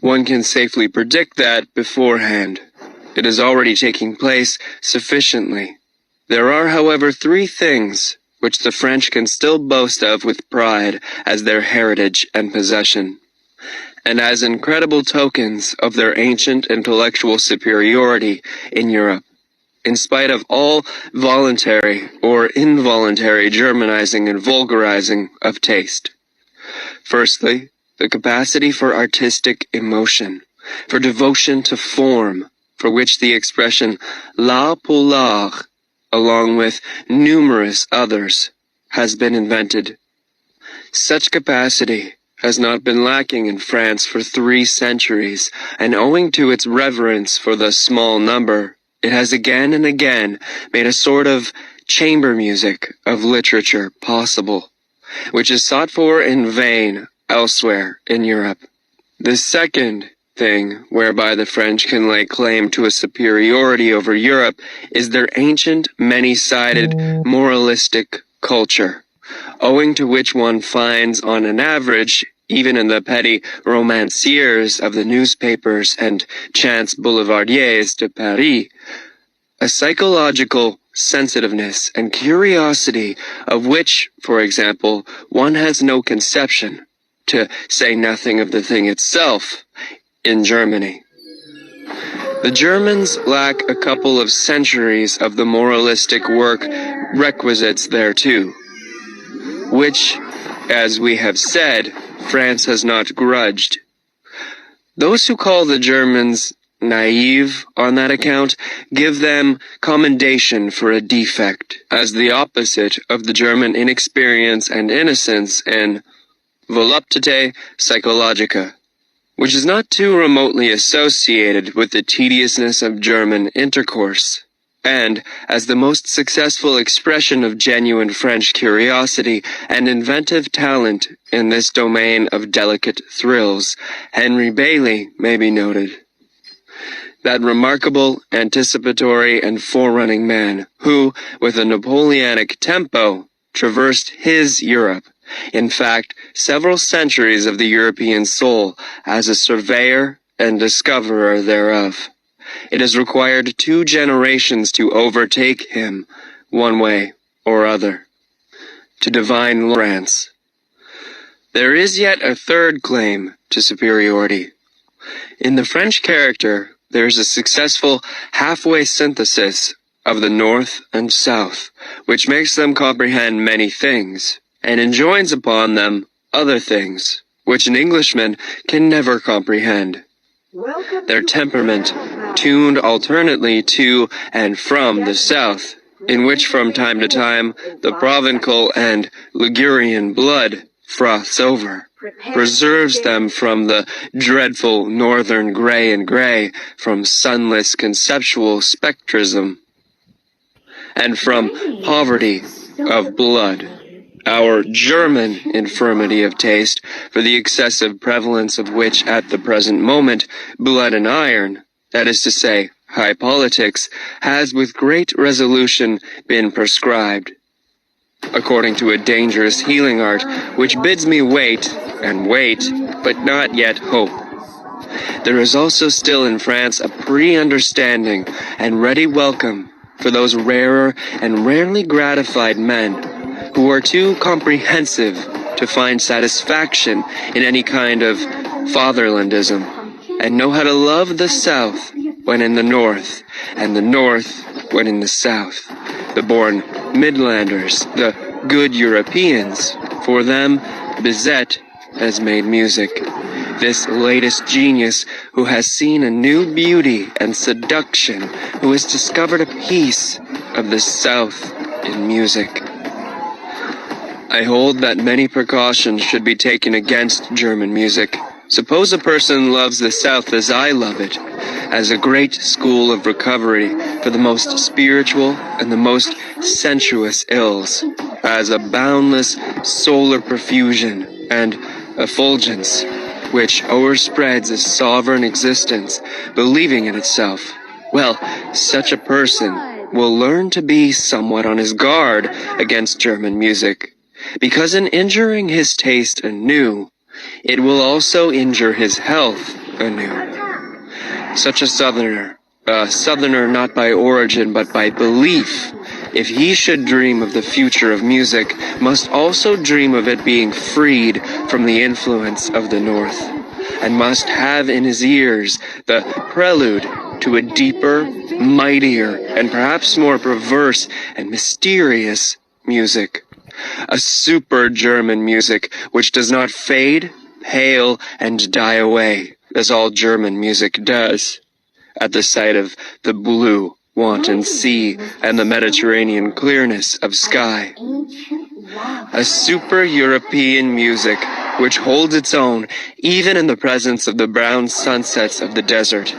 One can safely predict that beforehand. It is already taking place sufficiently. There are, however, three things which the French can still boast of with pride as their heritage and possession, and as incredible tokens of their ancient intellectual superiority in Europe, in spite of all voluntary or involuntary Germanizing and vulgarizing of taste. Firstly, the capacity for artistic emotion, for devotion to form, for which the expression l'art pour l'art, along with numerous others, has been invented. Such capacity has not been lacking in France for 3 centuries, and owing to its reverence for the small number, it has again and again made a sort of chamber music of literature possible, which is sought for in vain elsewhere in Europe. The second thing whereby the French can lay claim to a superiority over Europe is their ancient, many-sided, moralistic culture, owing to which one finds on an average, even in the petty romanciers of the newspapers and chance boulevardiers de Paris, a psychological sensitiveness and curiosity of which, for example, one has no conception, to say nothing of the thing itself, in Germany. The Germans lack a couple of centuries of the moralistic work requisites thereto, which, as we have said, France has not grudged. Those who call the Germans naive on that account give them commendation for a defect, as the opposite of the German inexperience and innocence in voluptate psychologica, which is not too remotely associated with the tediousness of German intercourse, and, as the most successful expression of genuine French curiosity and inventive talent in this domain of delicate thrills, Henry Bailey may be noted. That remarkable, anticipatory, and forerunning man, who, with a Napoleonic tempo, traversed his Europe, in fact, several centuries of the European soul, as a surveyor and discoverer thereof. It has required 2 generations to overtake him, one way or other, to divine France. There is yet a third claim to superiority. In the French character, there is a successful halfway synthesis of the North and South, which makes them comprehend many things, and enjoins upon them other things, which an Englishman can never comprehend. Their temperament, tuned alternately to and from the south, in which from time to time the Provencal and Ligurian blood froths over, preserves them from the dreadful northern gray and gray, from sunless conceptual spectrism, and from poverty of blood. Our German infirmity of taste, for the excessive prevalence of which at the present moment, blood and iron, that is to say, high politics, has with great resolution been prescribed, according to a dangerous healing art, which bids me wait, and wait, but not yet hope. there is also still in France a pre-understanding and ready welcome for those rarer and rarely gratified men who are too comprehensive to find satisfaction in any kind of fatherlandism, and know how to love the South when in the North, and the North when in the South. The born Midlanders, the good Europeans. For them, Bizet has made music. This latest genius who has seen a new beauty and seduction, who has discovered a piece of the South in music. I hold that many precautions should be taken against German music. Suppose a person loves the South as I love it, as a great school of recovery for the most spiritual and the most sensuous ills, as a boundless solar profusion and effulgence, which o'erspreads a sovereign existence, believing in itself. Well, such a person will learn to be somewhat on his guard against German music, because in injuring his taste anew, it will also injure his health anew. Such a southerner not by origin but by belief, if he should dream of the future of music, must also dream of it being freed from the influence of the North, and must have in his ears the prelude to a deeper, mightier, and perhaps more perverse and mysterious music. A super-German music which does not fade, pale, and die away, as all German music does, at the sight of the blue, wanton sea and the Mediterranean clearness of sky. A super-European music which holds its own even in the presence of the brown sunsets of the desert,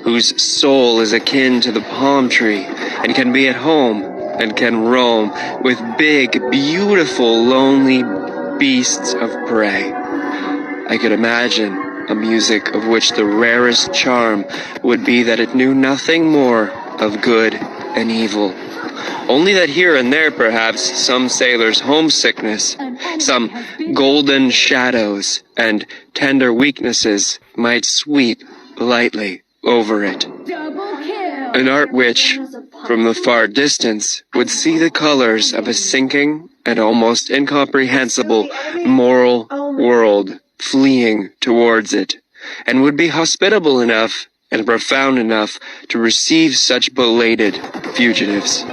whose soul is akin to the palm tree and can be at home and can roam with big, beautiful, lonely beasts of prey. I could imagine a music of which the rarest charm would be that it knew nothing more of good and evil, only that here and there perhaps some sailor's homesickness, some golden shadows and tender weaknesses might sweep lightly over it. An art which, from the far distance, would see the colors of a sinking and almost incomprehensible moral world fleeing towards it, and would be hospitable enough and profound enough to receive such belated fugitives.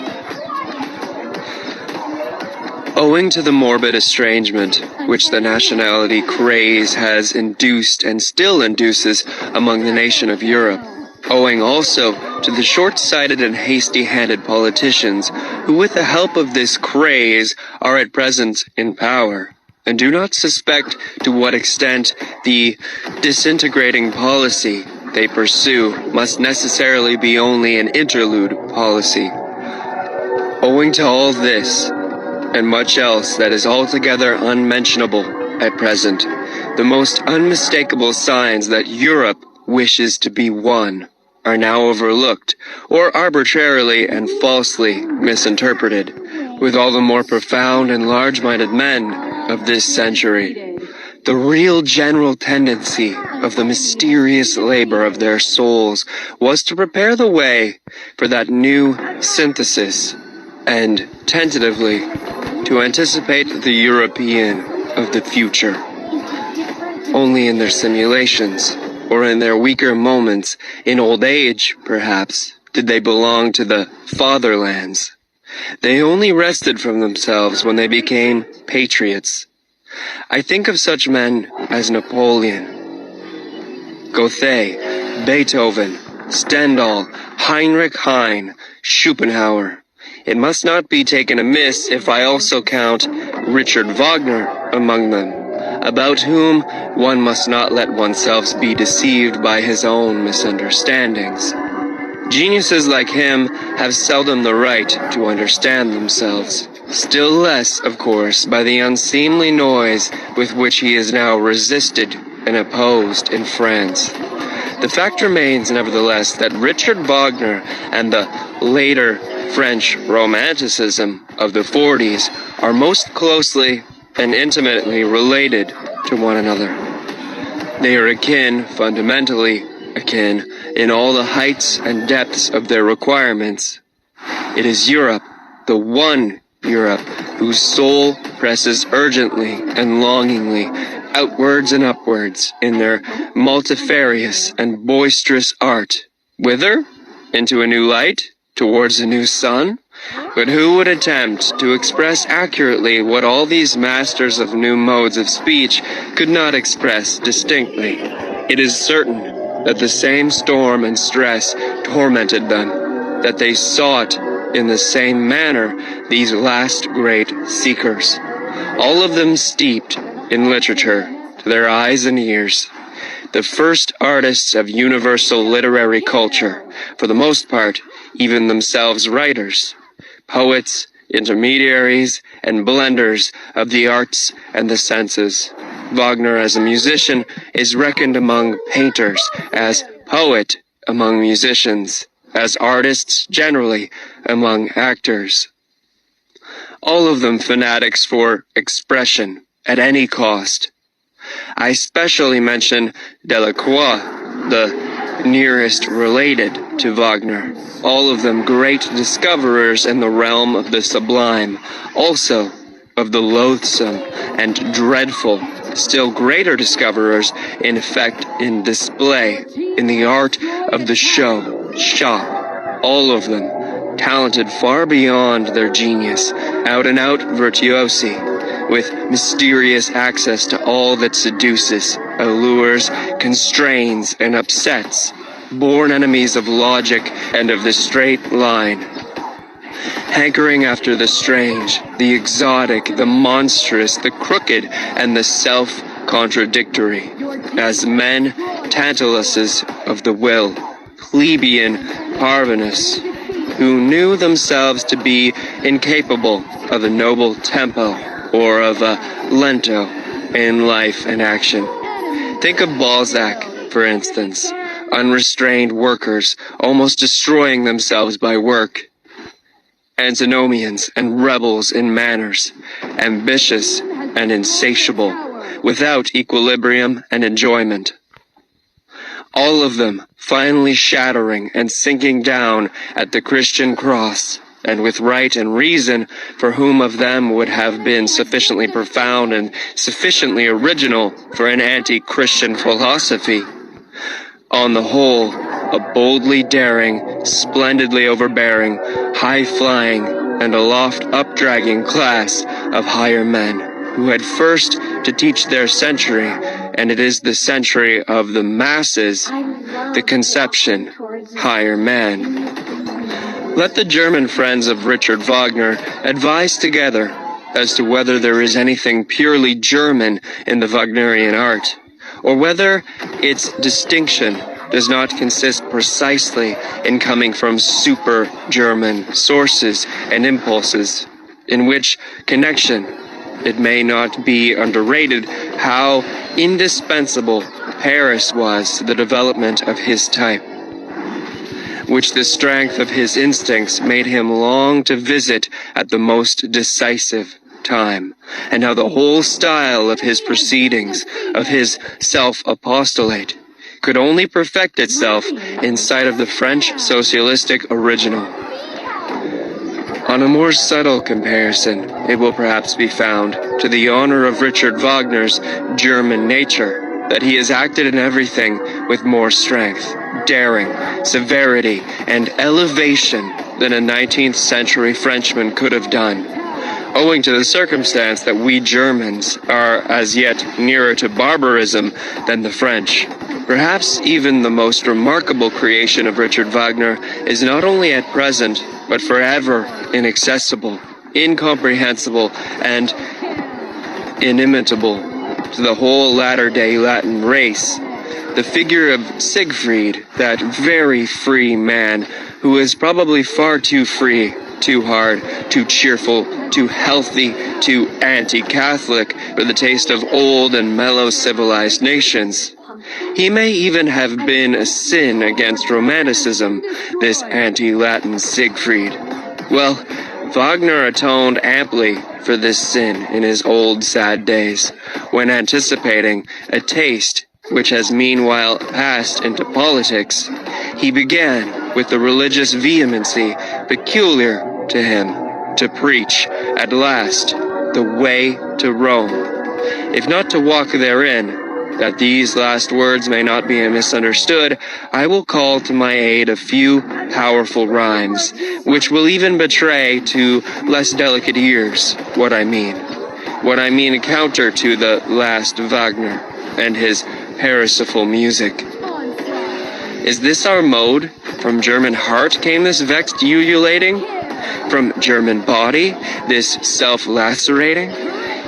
Owing to the morbid estrangement which the nationality craze has induced and still induces among the nation of Europe, owing also to the short-sighted and hasty-handed politicians who with the help of this craze are at present in power, and do not suspect to what extent the disintegrating policy they pursue must necessarily be only an interlude policy. Owing to all this, and much else that is altogether unmentionable at present, the most unmistakable signs that Europe wishes to be one are now overlooked, or arbitrarily and falsely misinterpreted, with all the more profound and large-minded men of this century. The real general tendency of the mysterious labor of their souls was to prepare the way for that new synthesis, and, tentatively, to anticipate the European of the future. Only in their simulations, or in their weaker moments, in old age, perhaps, did they belong to the fatherlands. They only wrested from themselves when they became patriots. I think of such men as Napoleon, Goethe, Beethoven, Stendhal, Heinrich Heine, Schopenhauer. It must not be taken amiss if I also count Richard Wagner among them, about whom one must not let oneself be deceived by his own misunderstandings. Geniuses like him have seldom the right to understand themselves, still less, of course, by the unseemly noise with which he is now resisted and opposed in France. The fact remains, nevertheless, that Richard Wagner and the later French Romanticism of the 40s are most closely and intimately related to one another. They are akin, fundamentally akin, in all the heights and depths of their requirements. It is Europe, the one Europe, whose soul presses urgently and longingly outwards and upwards in their multifarious and boisterous art. Whither? Into a new light? Towards a new sun? But who would attempt to express accurately what all these masters of new modes of speech could not express distinctly? It is certain that the same storm and stress tormented them, that they sought in the same manner these last great seekers, all of them steeped in literature to their eyes and ears, the first artists of universal literary culture, for the most part, even themselves writers, poets, intermediaries, and blenders of the arts and the senses. Wagner as a musician is reckoned among painters, as poet among musicians, as artists generally among actors. All of them fanatics for expression at any cost. I specially mention Delacroix, the nearest related to Wagner, all of them great discoverers in the realm of the sublime, also of the loathsome and dreadful, still greater discoverers in effect, in display, in the art of the show, shop, all of them talented far beyond their genius, out-and-out virtuosi, with mysterious access to all that seduces, allures, constrains, and upsets, born enemies of logic and of the straight line, hankering after the strange, the exotic, the monstrous, the crooked, and the self-contradictory, as men Tantuluses of the will, plebeian parvenus, who knew themselves to be incapable of a noble tempo or of a lento in life and action. Think of Balzac, for instance, unrestrained workers almost destroying themselves by work, antinomians and rebels in manners, ambitious and insatiable, without equilibrium and enjoyment. All of them finally shattering and sinking down at the Christian cross, and with right and reason, for whom of them would have been sufficiently profound and sufficiently original for an anti-Christian philosophy. On the whole, a boldly daring, splendidly overbearing, high-flying, and aloft up-dragging class of higher men, who had first to teach their century, and it is the century of the masses, the conception, higher man. Let the German friends of Richard Wagner advise together as to whether there is anything purely German in the Wagnerian art, or whether its distinction does not consist precisely in coming from super-German sources and impulses, in which connection it may not be underrated how indispensable Paris was to the development of his type, which the strength of his instincts made him long to visit at the most decisive time, and how the whole style of his proceedings, of his self-apostolate, could only perfect itself in sight of the French socialistic original. On a more subtle comparison, it will perhaps be found, to the honor of Richard Wagner's German nature, that he has acted in everything with more strength, daring, severity, and elevation than a 19th century Frenchman could have done, owing to the circumstance that we Germans are as yet nearer to barbarism than the French. Perhaps even the most remarkable creation of Richard Wagner is not only at present, but forever inaccessible, incomprehensible, and inimitable to the whole latter-day Latin race. The figure of Siegfried, that very free man, who is probably far too free, too hard, too cheerful, too healthy, too anti-Catholic for the taste of old and mellow civilized nations. He may even have been a sin against Romanticism, this anti-Latin Siegfried. Well, Wagner atoned amply for this sin in his old sad days, when anticipating a taste which has meanwhile passed into politics, he began with the religious vehemency peculiar to him to preach, at last, the way to Rome, if not to walk therein. That these last words may not be misunderstood, I will call to my aid a few powerful rhymes, which will even betray to less delicate ears what I mean counter to the last Wagner and his parasical music. Is this our mode? From German heart came this vexed ululating? From German body, this self-lacerating?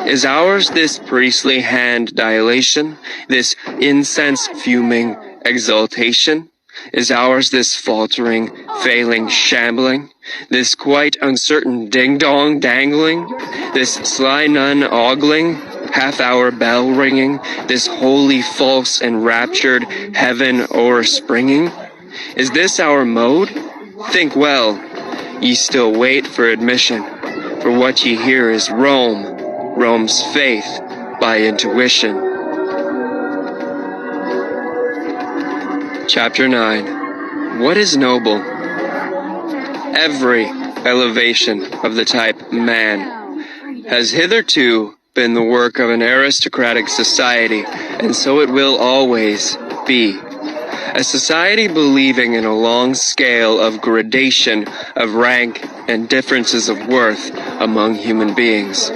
Is ours this priestly hand dilation, this incense-fuming exaltation? Is ours this faltering, failing shambling, this quite uncertain ding-dong dangling, this sly nun ogling, half-hour bell ringing, this holy false enraptured heaven o'erspringing? Is this our mode? Think well, ye still wait for admission, for what ye hear is Rome, Rome's faith by intuition. Chapter 9. What is noble? Every elevation of the type man has hitherto been the work of an aristocratic society, and so it will always be. A society believing in a long scale of gradation of rank and differences of worth among human beings,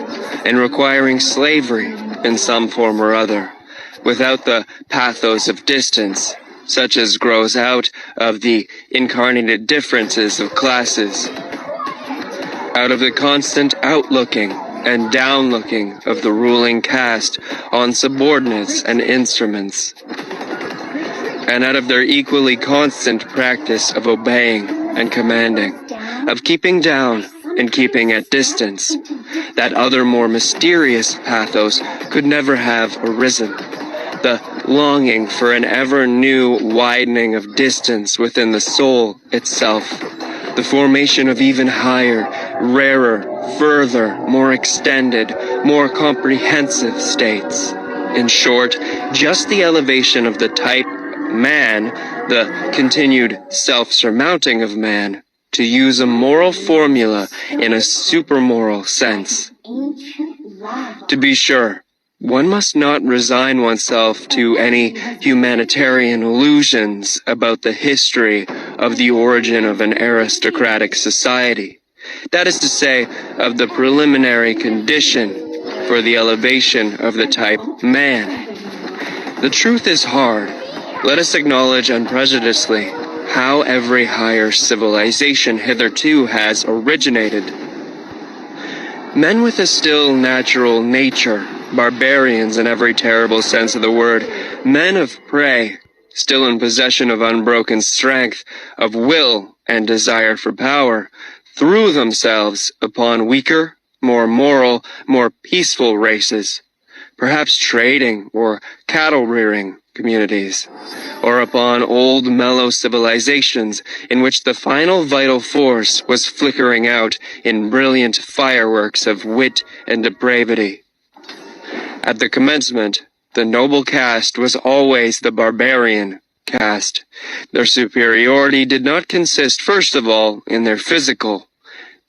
and requiring slavery in some form or other, without the pathos of distance, such as grows out of the incarnated differences of classes, out of the constant outlooking and downlooking of the ruling caste on subordinates and instruments, and out of their equally constant practice of obeying and commanding, of keeping down and keeping at distance. That other more mysterious pathos could never have arisen. The longing for an ever new widening of distance within the soul itself. The formation of even higher, rarer, further, more extended, more comprehensive states. In short, just the elevation of the type man, the continued self-surmounting of man, to use a moral formula in a supermoral sense. To be sure, one must not resign oneself to any humanitarian illusions about the history of the origin of an aristocratic society. That is to say, of the preliminary condition for the elevation of the type man. The truth is hard. Let us acknowledge unprejudicedly how every higher civilization hitherto has originated. Men with a still natural nature, barbarians in every terrible sense of the word, men of prey, still in possession of unbroken strength, of will and desire for power, threw themselves upon weaker, more moral, more peaceful races, perhaps trading or cattle-rearing communities, or upon old mellow civilizations in which the final vital force was flickering out in brilliant fireworks of wit and depravity. At the commencement, the noble caste was always the barbarian caste. Their superiority did not consist first of all in their physical,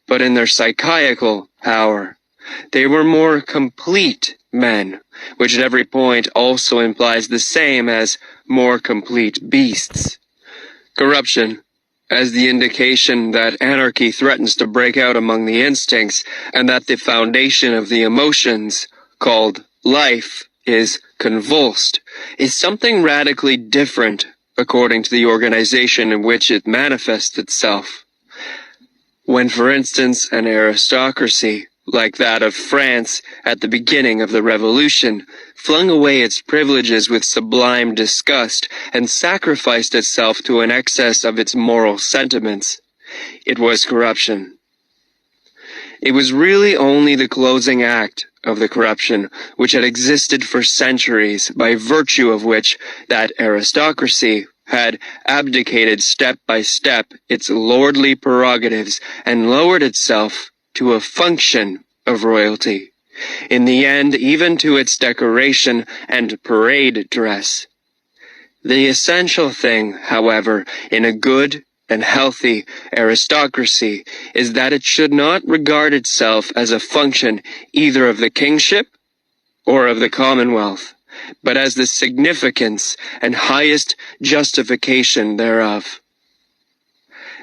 but in their psychical power. They were more complete men, which at every point also implies the same as more complete beasts. Corruption, as the indication that anarchy threatens to break out among the instincts, and that the foundation of the emotions, called life, is convulsed, is something radically different according to the organization in which it manifests itself. When, for instance, an aristocracy, like that of France at the beginning of the Revolution, flung away its privileges with sublime disgust and sacrificed itself to an excess of its moral sentiments, it was corruption. It was really only the closing act of the corruption which had existed for centuries, by virtue of which that aristocracy had abdicated step by step its lordly prerogatives and lowered itself to a function of royalty, in the end even to its decoration and parade dress, The essential thing, however, in a good and healthy aristocracy is that it should not regard itself as a function either of the kingship or of the commonwealth, but as the significance and highest justification thereof.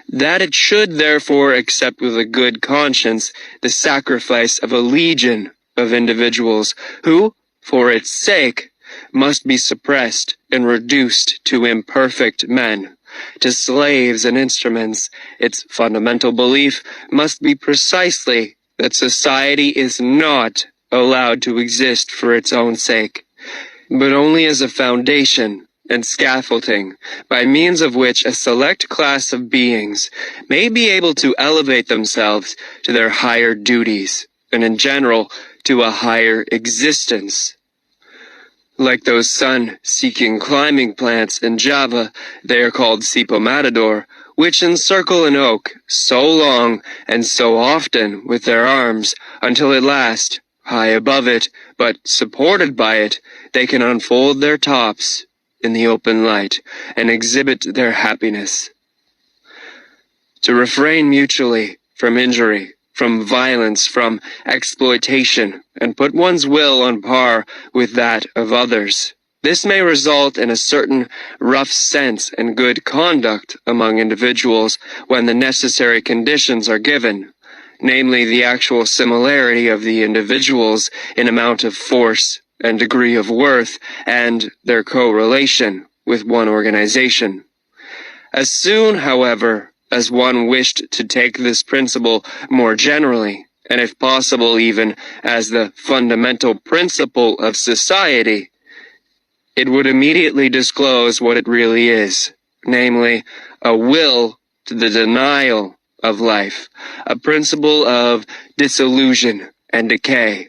That it should therefore accept with a good conscience the sacrifice of a legion of individuals who, for its sake, must be suppressed and reduced to imperfect men, to slaves and instruments. Its fundamental belief must be precisely that society is not allowed to exist for its own sake, but only as a foundation and scaffolding by means of which a select class of beings may be able to elevate themselves to their higher duties, and in general to a higher existence. Like those sun-seeking climbing plants in Java, they are called Cipomatador, which encircle an oak so long and so often with their arms, until at last, high above it, but supported by it, they can unfold their tops in the open light and exhibit their happiness. To refrain mutually from injury, from violence, from exploitation, and put one's will on par with that of others. This may result in a certain rough sense and good conduct among individuals when the necessary conditions are given, namely the actual similarity of the individuals in amount of force and degree of worth, and their correlation with one organization. As soon, however, as one wished to take this principle more generally, and if possible even as the fundamental principle of society, it would immediately disclose what it really is, namely, a will to the denial of life, a principle of dissolution and decay.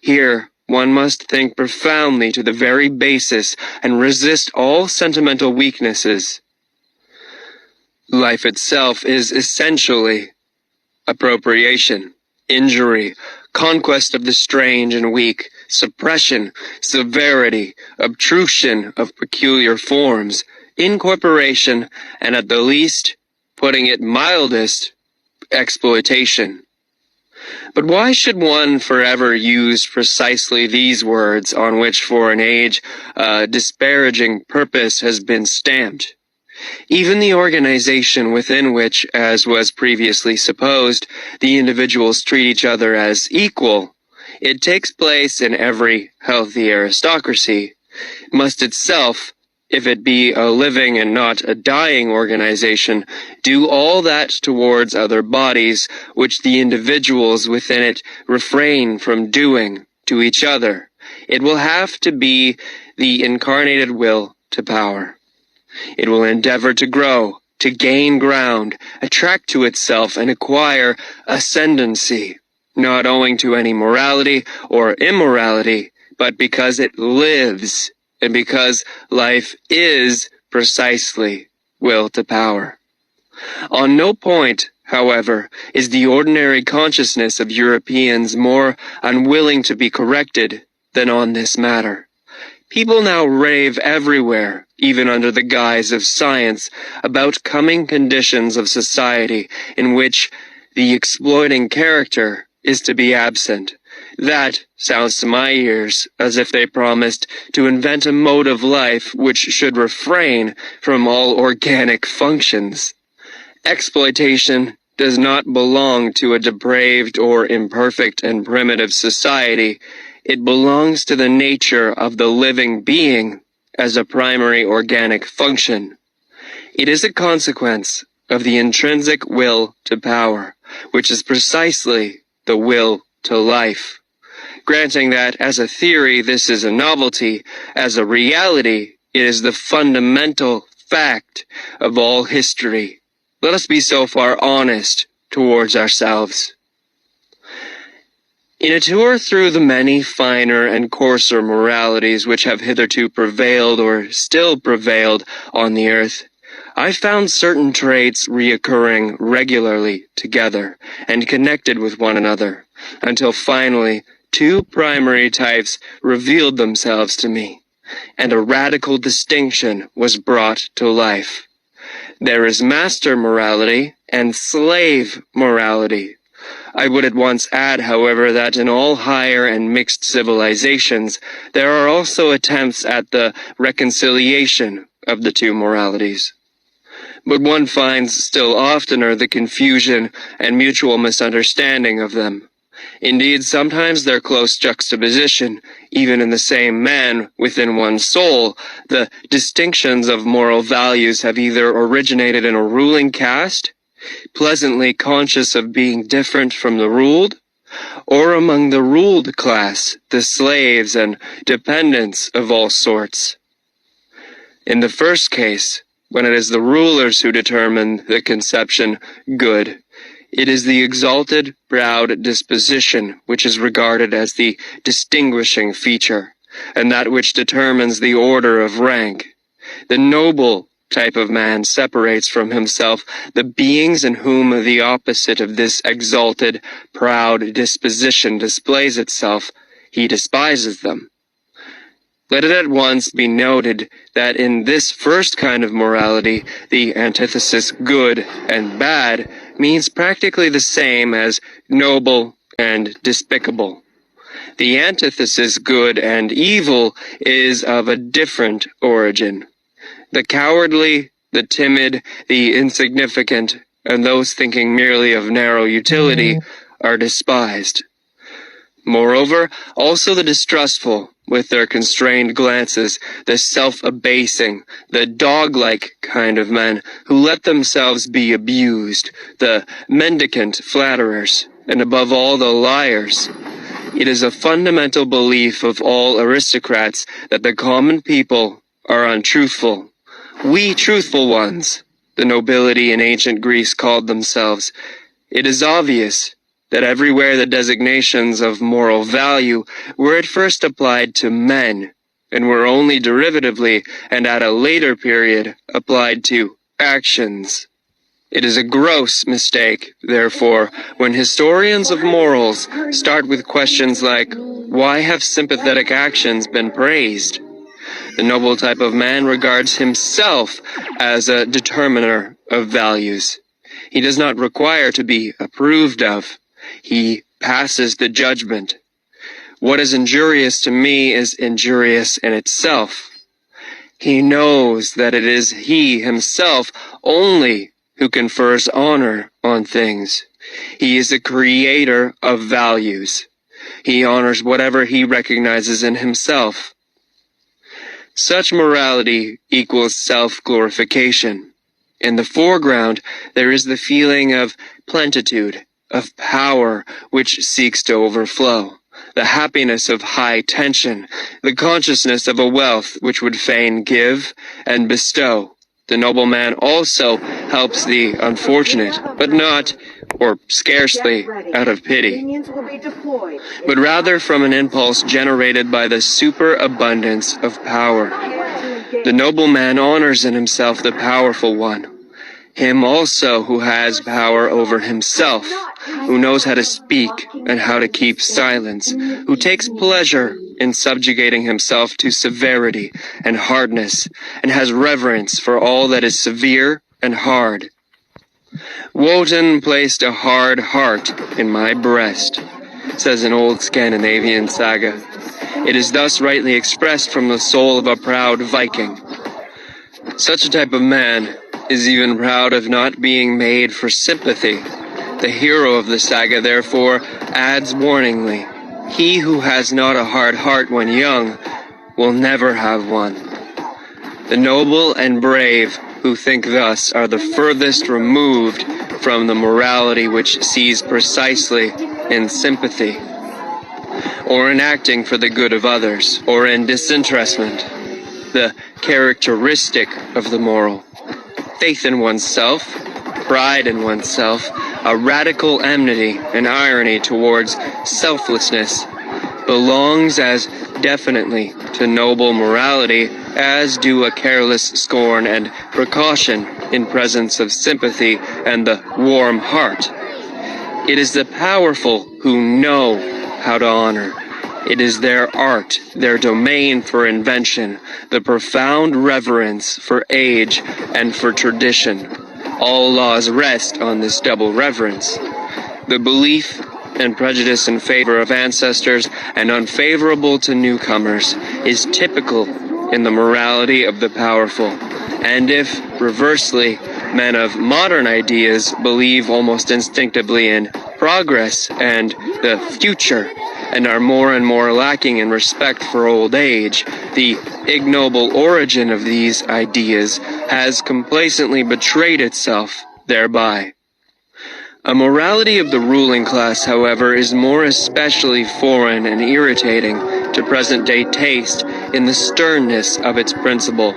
Here, one must think profoundly to the very basis and resist all sentimental weaknesses. Life itself is essentially appropriation, injury, conquest of the strange and weak, suppression, severity, obtrusion of peculiar forms, incorporation, and at the least, putting it mildest, exploitation. But why should one forever use precisely these words on which for an age a disparaging purpose has been stamped? Even the organization within which, as was previously supposed, the individuals treat each other as equal, it takes place in every healthy aristocracy, must itself, if it be a living and not a dying organization, do all that towards other bodies which the individuals within it refrain from doing to each other. It will have to be the incarnated will to power. It will endeavor to grow, to gain ground, attract to itself and acquire ascendancy, not owing to any morality or immorality, but because it lives, and because life is precisely will to power. On no point, however, is the ordinary consciousness of Europeans more unwilling to be corrected than on this matter. People now rave everywhere, even under the guise of science, about coming conditions of society in which the exploiting character is to be absent. That sounds to my ears as if they promised to invent a mode of life which should refrain from all organic functions. Exploitation does not belong to a depraved or imperfect and primitive society. It belongs to the nature of the living being as a primary organic function. It is a consequence of the intrinsic will to power, which is precisely the will to life. Granting that, as a theory, this is a novelty, as a reality, it is the fundamental fact of all history. Let us be so far honest towards ourselves. In a tour through the many finer and coarser moralities which have hitherto prevailed or still prevailed on the earth, I found certain traits reoccurring regularly together and connected with one another, until finally two primary types revealed themselves to me, and a radical distinction was brought to life. There is master morality and slave morality. I would at once add, however, that in all higher and mixed civilizations, there are also attempts at the reconciliation of the two moralities. But one finds still oftener the confusion and mutual misunderstanding of them. Indeed, sometimes their close juxtaposition, even in the same man within one's soul, the distinctions of moral values have either originated in a ruling caste, pleasantly conscious of being different from the ruled, or among the ruled class, the slaves and dependents of all sorts. In the first case, when it is the rulers who determine the conception good, it is the exalted, proud disposition which is regarded as the distinguishing feature, and that which determines the order of rank. The noble type of man separates from himself the beings in whom the opposite of this exalted, proud disposition displays itself. He despises them. Let it at once be noted that in this first kind of morality, the antithesis good and bad means practically the same as noble and despicable. The antithesis good and evil is of a different origin. The cowardly, the timid, the insignificant, and those thinking merely of narrow utility are despised. Moreover, also the distrustful, with their constrained glances, the self-abasing, the dog-like kind of men who let themselves be abused, the mendicant flatterers, and above all the liars. It is a fundamental belief of all aristocrats that the common people are untruthful. We truthful ones, the nobility in ancient Greece called themselves. It is obvious that everywhere the designations of moral value were at first applied to men, and were only derivatively, and at a later period, applied to actions. It is a gross mistake, therefore, when historians of morals start with questions like, why have sympathetic actions been praised? The noble type of man regards himself as a determiner of values. He does not require to be approved of. He passes the judgment. What is injurious to me is injurious in itself. He knows that it is he himself only who confers honor on things. He is the creator of values. He honors whatever he recognizes in himself. Such morality equals self-glorification. In the foreground, there is the feeling of plenitude, of power which seeks to overflow, the happiness of high tension, the consciousness of a wealth which would fain give and bestow. The noble man also helps the unfortunate, but not, or scarcely, out of pity, but rather from an impulse generated by the superabundance of power. The noble man honors in himself the powerful one, him also who has power over himself, who knows how to speak and how to keep silence, who takes pleasure in subjugating himself to severity and hardness, and has reverence for all that is severe and hard. Wotan placed a hard heart in my breast, says an old Scandinavian saga. It is thus rightly expressed from the soul of a proud Viking. Such a type of man is even proud of not being made for sympathy. The hero of the saga, therefore, adds warningly, he who has not a hard heart when young will never have one. The noble and brave who think thus are the furthest removed from the morality which sees precisely in sympathy, or in acting for the good of others, or in disinterestment, the characteristic of the moral. Faith in oneself, pride in oneself, a radical enmity and irony towards selflessness belongs as definitely to noble morality as do a careless scorn and precaution in presence of sympathy and the warm heart. It is the powerful who know how to honor, It is their art, their domain for invention, the profound reverence for age and for tradition. All laws rest on this double reverence. The belief and prejudice in favor of ancestors and unfavorable to newcomers is typical in the morality of the powerful. And if, reversely, men of modern ideas believe almost instinctively in progress and the future, and are more and more lacking in respect for old age, the ignoble origin of these ideas has complacently betrayed itself thereby. A morality of the ruling class, however, is more especially foreign and irritating to present-day taste in the sternness of its principle,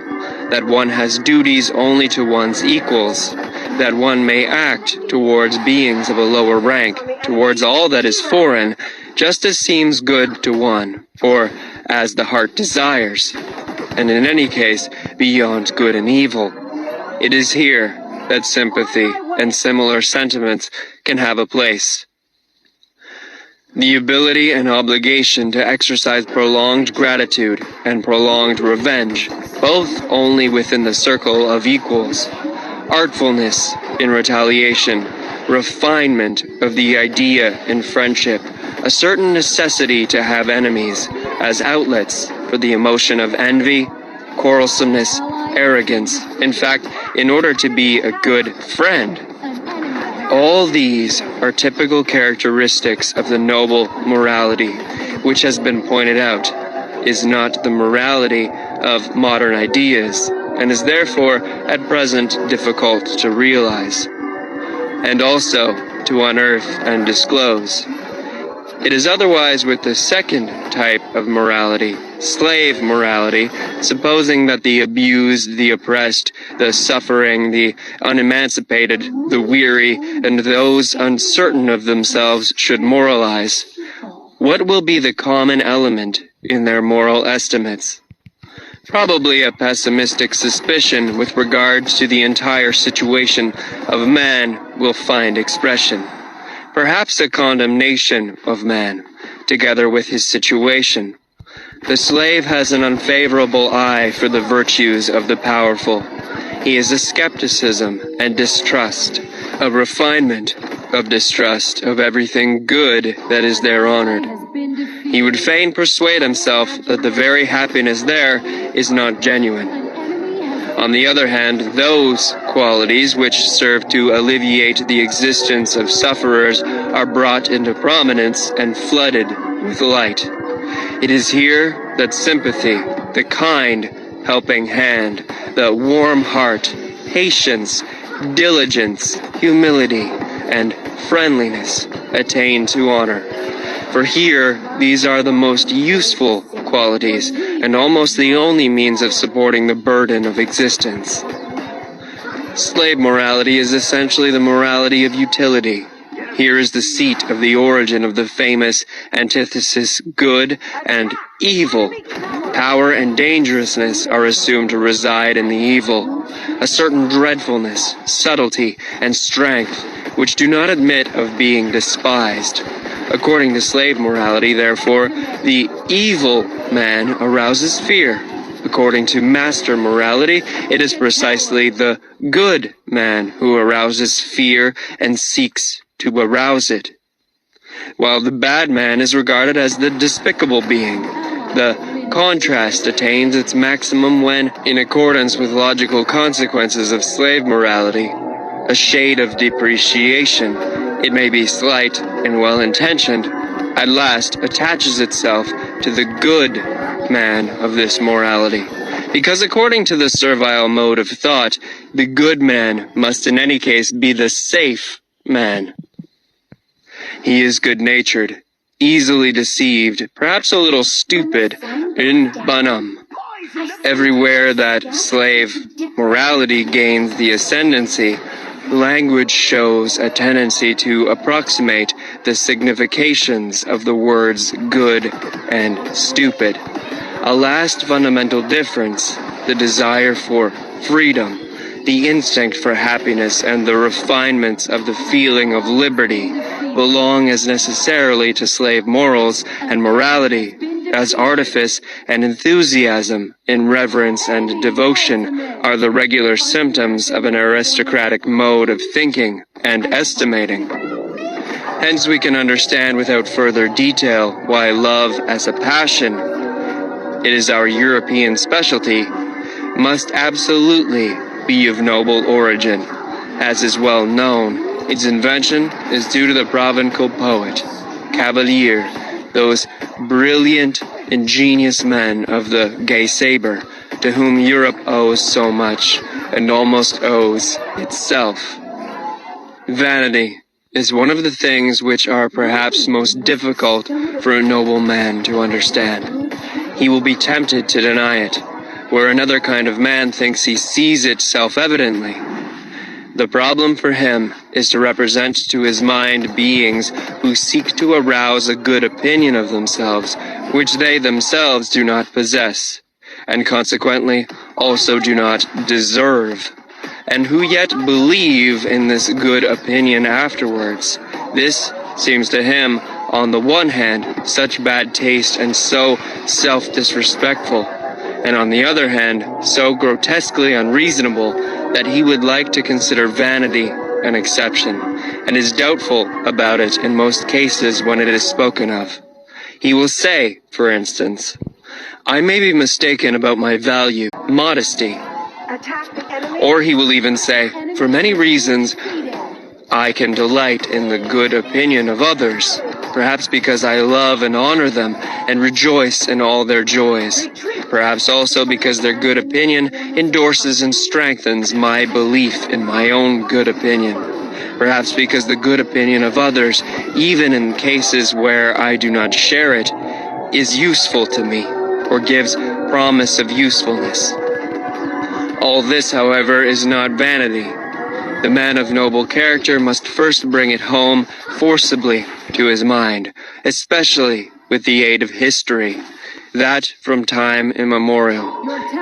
that one has duties only to one's equals, that one may act towards beings of a lower rank, towards all that is foreign, just as seems good to one, or as the heart desires, and in any case, beyond good and evil. It is here that sympathy and similar sentiments can have a place. The ability and obligation to exercise prolonged gratitude and prolonged revenge, both only within the circle of equals, artfulness in retaliation, refinement of the idea in friendship, a certain necessity to have enemies as outlets for the emotion of envy, quarrelsomeness, arrogance, in fact, in order to be a good friend. All these are typical characteristics of the noble morality, which has been pointed out, is not the morality of modern ideas, and is therefore at present difficult to realize, and also to unearth and disclose. It is otherwise with the second type of morality, slave morality, supposing that the abused, the oppressed, the suffering, the unemancipated, the weary, and those uncertain of themselves should moralize. What will be the common element in their moral estimates? Probably a pessimistic suspicion with regard to the entire situation of man will find expression. Perhaps a condemnation of man, together with his situation. The slave has an unfavorable eye for the virtues of the powerful. He is a skepticism and distrust, a refinement of distrust of everything good that is there honored. He would fain persuade himself that the very happiness there is not genuine. On the other hand, those qualities which serve to alleviate the existence of sufferers are brought into prominence and flooded with light. It is here that sympathy, the kind helping hand, the warm heart, patience, diligence, humility, and friendliness attain to honor. For here, these are the most useful qualities, and almost the only means of supporting the burden of existence. Slave morality is essentially the morality of utility. Here is the seat of the origin of the famous antithesis good and evil. Power and dangerousness are assumed to reside in the evil, a certain dreadfulness, subtlety, and strength which do not admit of being despised. According to slave morality, therefore, the evil man arouses fear. According to master morality, it is precisely the good man who arouses fear and seeks to arouse it, while the bad man is regarded as the despicable being. The contrast attains its maximum when, in accordance with logical consequences of slave morality, a shade of depreciation, it may be slight and well-intentioned, at last attaches itself to the good man of this morality. Because according to the servile mode of thought, the good man must in any case be the safe man. He is good-natured, easily deceived, perhaps a little stupid, in bonum. Everywhere that slave morality gains the ascendancy, language shows a tendency to approximate the significations of the words good and stupid. A last fundamental difference, the desire for freedom, the instinct for happiness, and the refinements of the feeling of liberty, belong as necessarily to slave morals and morality as artifice and enthusiasm in reverence and devotion are the regular symptoms of an aristocratic mode of thinking and estimating. Hence we can understand without further detail why love as a passion, it is our European specialty, must absolutely be of noble origin. As is well known, its invention is due to the Provençal poet, Cavalier, those brilliant, ingenious men of the gay sabre, to whom Europe owes so much, and almost owes itself. Vanity is one of the things which are perhaps most difficult for a noble man to understand. He will be tempted to deny it, where another kind of man thinks he sees it self-evidently. The problem for him is to represent to his mind beings who seek to arouse a good opinion of themselves, which they themselves do not possess, and consequently also do not deserve, and who yet believe in this good opinion afterwards. This seems to him, on the one hand, such bad taste and so self-disrespectful, and on the other hand, so grotesquely unreasonable that he would like to consider vanity an exception, and is doubtful about it in most cases when it is spoken of. He will say, for instance, "I may be mistaken about my value, modesty." Or he will even say, "For many reasons, I can delight in the good opinion of others, perhaps because I love and honor them and rejoice in all their joys, perhaps also because their good opinion endorses and strengthens my belief in my own good opinion, perhaps because the good opinion of others, even in cases where I do not share it, is useful to me, or gives promise of usefulness." All this, however, is not vanity. The man of noble character must first bring it home forcibly to his mind, especially with the aid of history, that from time immemorial,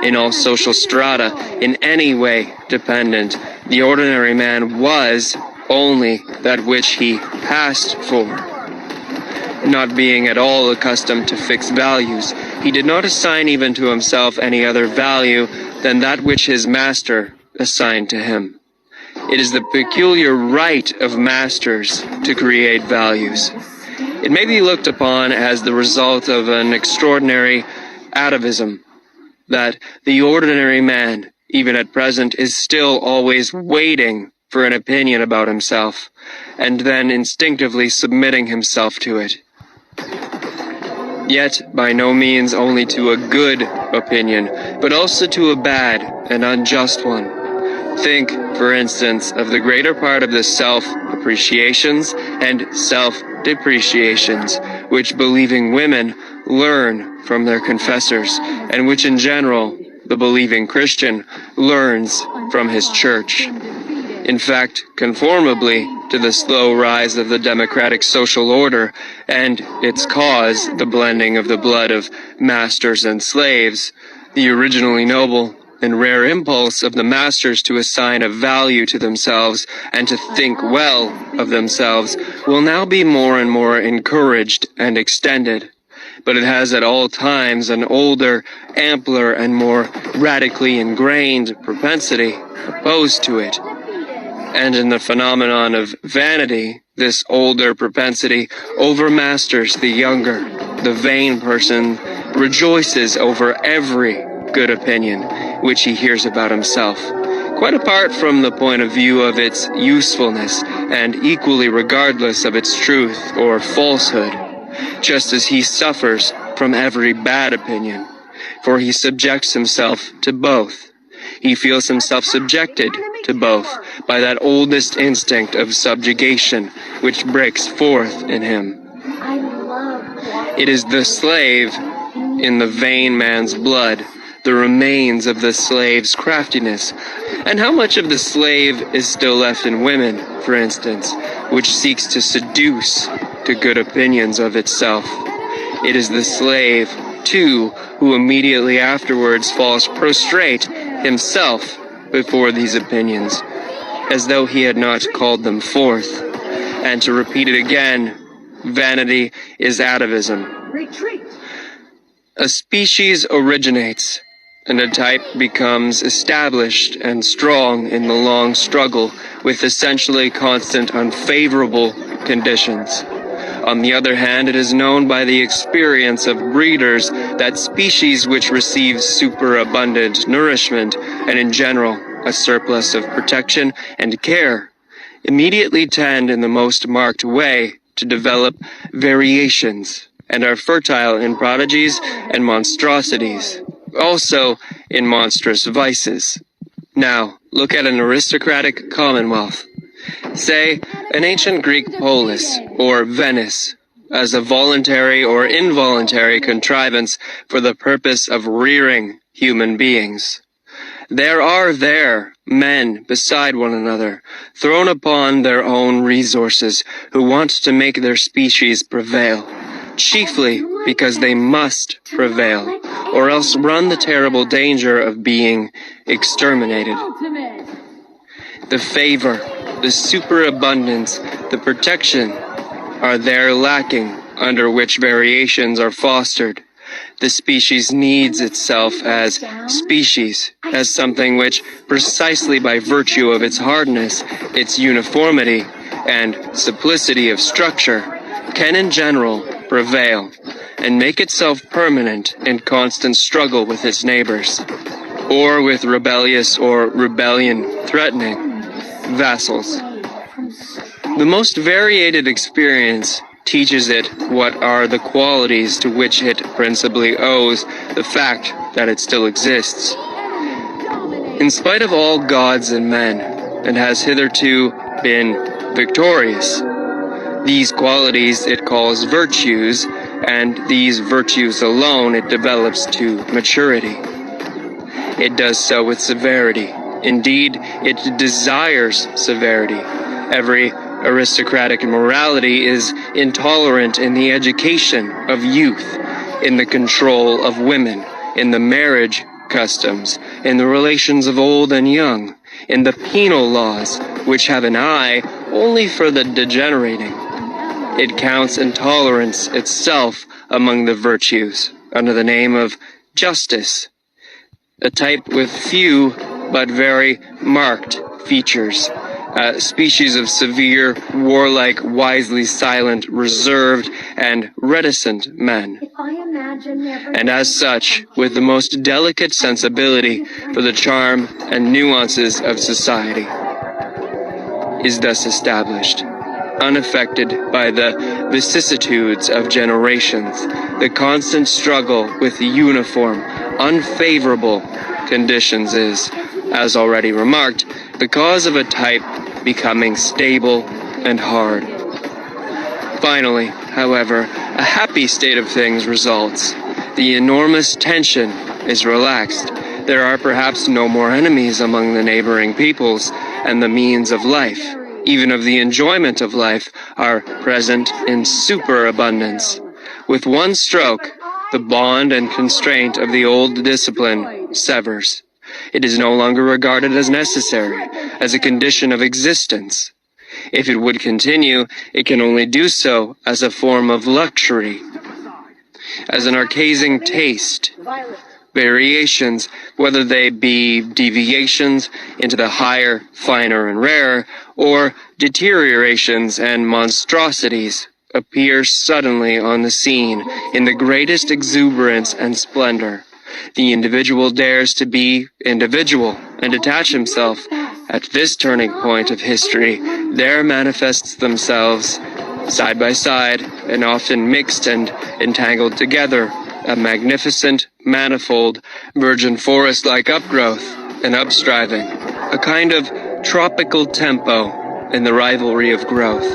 in all social strata, in any way dependent, the ordinary man was only that which he passed for. Not being at all accustomed to fixed values, he did not assign even to himself any other value than that which his master assigned to him. It is the peculiar right of masters to create values. It may be looked upon as the result of an extraordinary atavism, that the ordinary man, even at present, is still always waiting for an opinion about himself, and then instinctively submitting himself to it. Yet by no means only to a good opinion, but also to a bad and unjust one. Think, for instance, of the greater part of the self-appreciations and self-depreciations which believing women learn from their confessors, and which in general the believing Christian learns from his church. In fact, conformably to the slow rise of the democratic social order, and its cause, the blending of the blood of masters and slaves, the originally noble and rare impulse of the masters to assign a value to themselves and to think well of themselves will now be more and more encouraged and extended. But it has at all times an older, ampler, and more radically ingrained propensity opposed to it. And in the phenomenon of vanity, this older propensity overmasters the younger. The vain person rejoices over every good opinion which he hears about himself, quite apart from the point of view of its usefulness, and equally regardless of its truth or falsehood, just as he suffers from every bad opinion, for he subjects himself to both. He feels himself subjected to both by that oldest instinct of subjugation which breaks forth in him. It is the slave in the vain man's blood, the remains of the slave's craftiness. And how much of the slave is still left in women, for instance, which seeks to seduce to good opinions of itself? It is the slave, too, who immediately afterwards falls prostrate himself before these opinions, as though he had not called them forth. and to repeat it again, vanity is atavism. Retreat! A species originates, and a type becomes established and strong in the long struggle with essentially constant unfavorable conditions. On the other hand, it is known by the experience of breeders that species which receive superabundant nourishment, and in general a surplus of protection and care, immediately tend in the most marked way to develop variations, and are fertile in prodigies and monstrosities, also in monstrous vices. Now, look at an aristocratic commonwealth. Say, an ancient Greek polis, or Venice, as a voluntary or involuntary contrivance for the purpose of rearing human beings. There are there men beside one another, thrown upon their own resources, who want to make their species prevail, chiefly because they must prevail, or else run the terrible danger of being exterminated. The favor, the superabundance, the protection are there lacking, under which variations are fostered. The species needs itself as species, as something which, precisely by virtue of its hardness, its uniformity, and simplicity of structure, can in general prevail, and make itself permanent in constant struggle with its neighbors, or with rebellious or rebellion-threatening vassals. The most variated experience teaches it what are the qualities to which it principally owes the fact that it still exists. In spite of all gods and men, it has hitherto been victorious. These qualities it calls virtues, and these virtues alone it develops to maturity. It does so with severity. Indeed, it desires severity. Every aristocratic morality is intolerant in the education of youth, in the control of women, in the marriage customs, in the relations of old and young, in the penal laws, which have an eye only for the degenerating. It counts intolerance itself among the virtues, under the name of justice, a type with few but very marked features. A species of severe, warlike, wisely silent, reserved, and reticent men, and as such, with the most delicate sensibility for the charm and nuances of society, is thus established, unaffected by the vicissitudes of generations, the constant struggle with uniform, unfavorable conditions is, as already remarked, the cause of a type becoming stable and hard. Finally, however, a happy state of things results. The enormous tension is relaxed. There are perhaps no more enemies among the neighboring peoples, and the means of life, even of the enjoyment of life, are present in superabundance. With one stroke, the bond and constraint of the old discipline severs. It is no longer regarded as necessary, as a condition of existence. If it would continue, it can only do so as a form of luxury, as an occasioning taste. Variations, whether they be deviations into the higher, finer, and rarer, or deteriorations and monstrosities, appear suddenly on the scene in the greatest exuberance and splendor. The individual dares to be individual and detach himself. At this turning point of history, there manifests themselves, side by side, and often mixed and entangled together, a magnificent, manifold, virgin forest-like upgrowth and upstriving, a kind of tropical tempo in the rivalry of growth,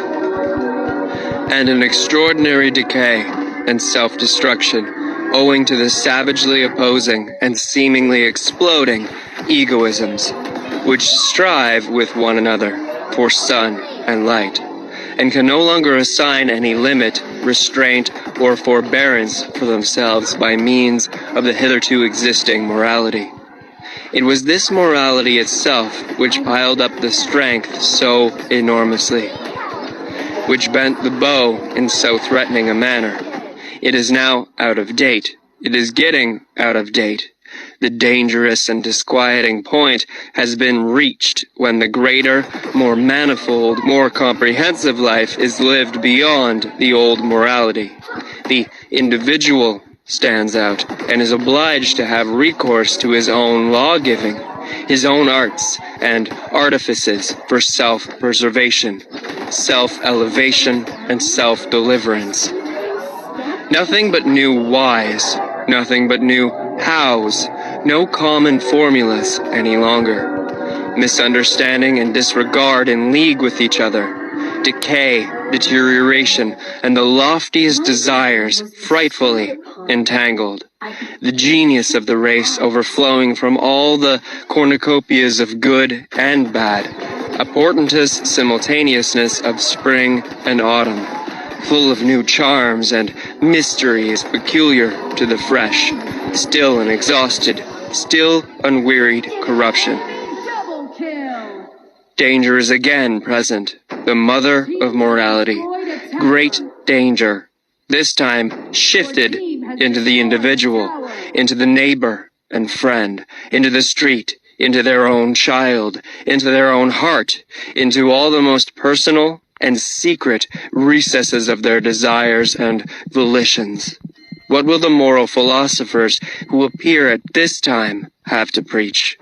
and an extraordinary decay and self-destruction, owing to the savagely opposing and seemingly exploding egoisms, which strive with one another for sun and light, and can no longer assign any limit, restraint, or forbearance for themselves by means of the hitherto existing morality. It was this morality itself which piled up the strength so enormously. which bent the bow in so threatening a manner. It is now out of date. It is getting out of date. The dangerous and disquieting point has been reached when the greater, more manifold, more comprehensive life is lived beyond the old morality. The individual stands out and is obliged to have recourse to his own law-giving, his own arts and artifices for self-preservation, self-elevation, and self-deliverance. Nothing but new whys, nothing but new hows, no common formulas any longer. Misunderstanding and disregard in league with each other. Decay, deterioration, and the loftiest desires frightfully entangled. The genius of the race overflowing from all the cornucopias of good and bad. A portentous simultaneousness of spring and autumn, full of new charms and mysteries peculiar to the fresh, still unexhausted, still unwearied corruption. Danger is again present, the mother of morality. Great danger, this time shifted into the individual, into the neighbor and friend, into the street, into their own child, into their own heart, into all the most personal and secret recesses of their desires and volitions. What will the moral philosophers who appear at this time have to preach?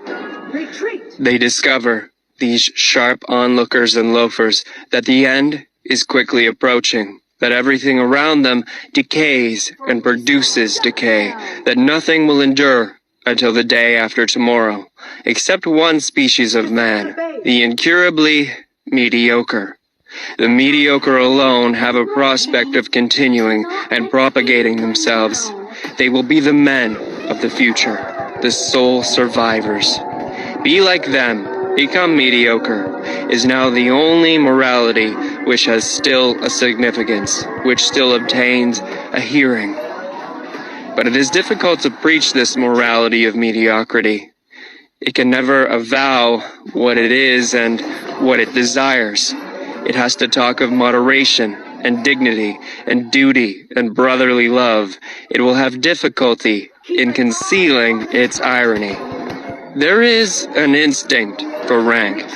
They discover, these sharp onlookers and loafers, that the end is quickly approaching, that everything around them decays and produces decay, that nothing will endure until the day after tomorrow, except one species of man, the incurably mediocre. The mediocre alone have a prospect of continuing and propagating themselves. They will be the men of the future, the sole survivors. Be like them, become mediocre, is now the only morality which has still a significance, which still obtains a hearing. But it is difficult to preach this morality of mediocrity. It can never avow what it is and what it desires. It has to talk of moderation and dignity and duty and brotherly love. It will have difficulty in concealing its irony. There is an instinct for rank,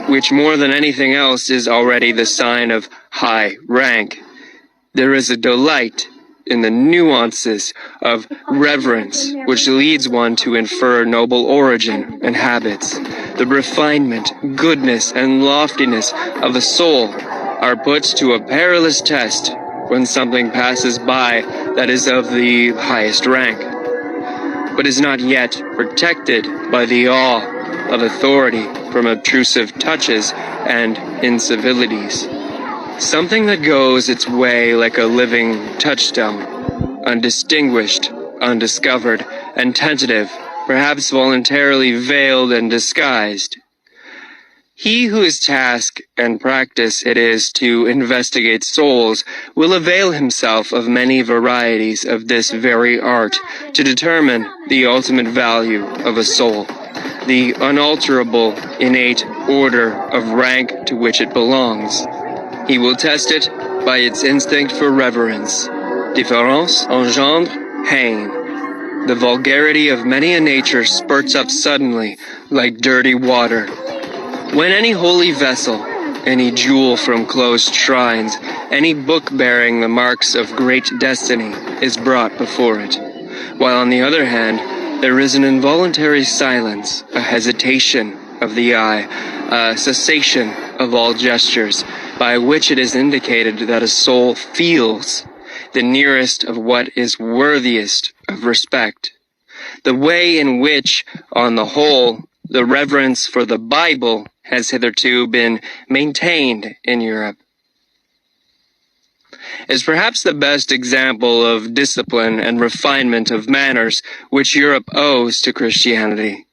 which more than anything else is already the sign of high rank. There is a delight in the nuances of reverence, which leads one to infer noble origin and habits. The refinement, goodness, and loftiness of the soul are put to a perilous test when something passes by that is of the highest rank, but is not yet protected by the awe of authority from obtrusive touches and incivilities. Something that goes its way like a living touchstone, undistinguished, undiscovered, and tentative, perhaps voluntarily veiled and disguised. He whose task and practice it is to investigate souls will avail himself of many varieties of this very art to determine the ultimate value of a soul, the unalterable innate order of rank to which it belongs. He will test it by its instinct for reverence. Différence engendre haine. The vulgarity of many a nature spurts up suddenly like dirty water. When any holy vessel, any jewel from closed shrines, any book bearing the marks of great destiny is brought before it, while on the other hand there is an involuntary silence, a hesitation of the eye, a cessation of all gestures, by which it is indicated that a soul feels the nearest of what is worthiest of respect. The way in which, on the whole, the reverence for the Bible has hitherto been maintained in Europe is perhaps the best example of discipline and refinement of manners which Europe owes to Christianity.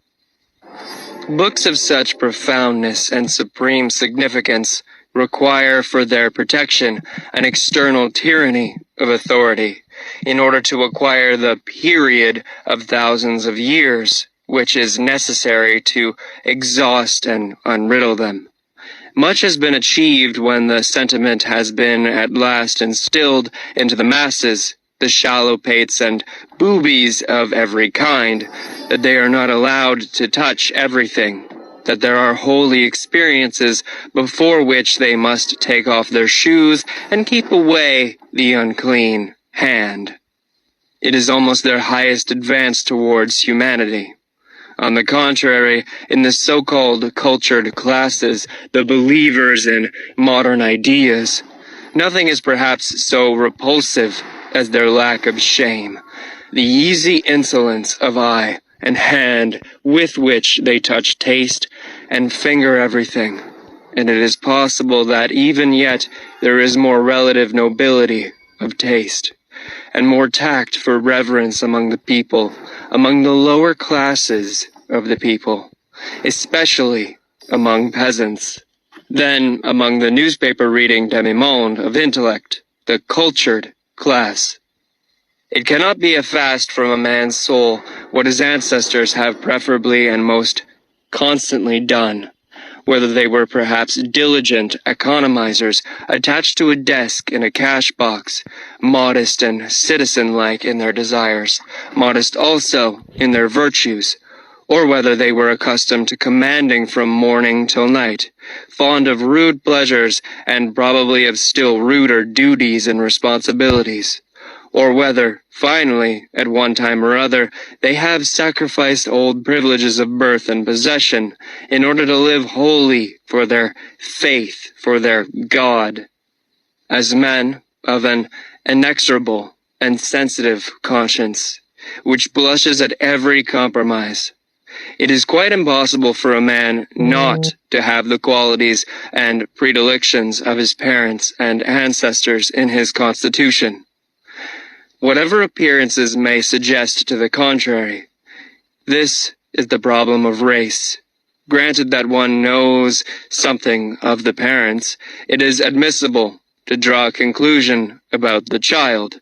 Books of such profoundness and supreme significance require for their protection an external tyranny of authority, in order to acquire the period of thousands of years which is necessary to exhaust and unriddle them. Much has been achieved when the sentiment has been at last instilled into the masses, the shallow pates and boobies of every kind, that they are not allowed to touch everything, that there are holy experiences before which they must take off their shoes and keep away the unclean hand. It is almost their highest advance towards humanity. On the contrary, in the so-called cultured classes, the believers in modern ideas, nothing is perhaps so repulsive as their lack of shame, the easy insolence of eye and hand with which they touch, taste, and finger everything. And it is possible that even yet there is more relative nobility of taste, and more tact for reverence among the people, among the lower classes of the people, especially among peasants, than among the newspaper-reading demi-monde of intellect, the cultured class. It cannot be a fast from a man's soul what his ancestors have preferably and most constantly done, whether they were perhaps diligent economizers attached to a desk in a cash box, modest and citizen-like in their desires, modest also in their virtues, or whether they were accustomed to commanding from morning till night, fond of rude pleasures and probably of still ruder duties and responsibilities, or whether, finally, at one time or other, they have sacrificed old privileges of birth and possession in order to live wholly for their faith, for their God, as men of an inexorable and sensitive conscience, which blushes at every compromise. It is quite impossible for a man not to have the qualities and predilections of his parents and ancestors in his constitution. Whatever appearances may suggest to the contrary, this is the problem of race. Granted that one knows something of the parents, it is admissible to draw a conclusion about the child.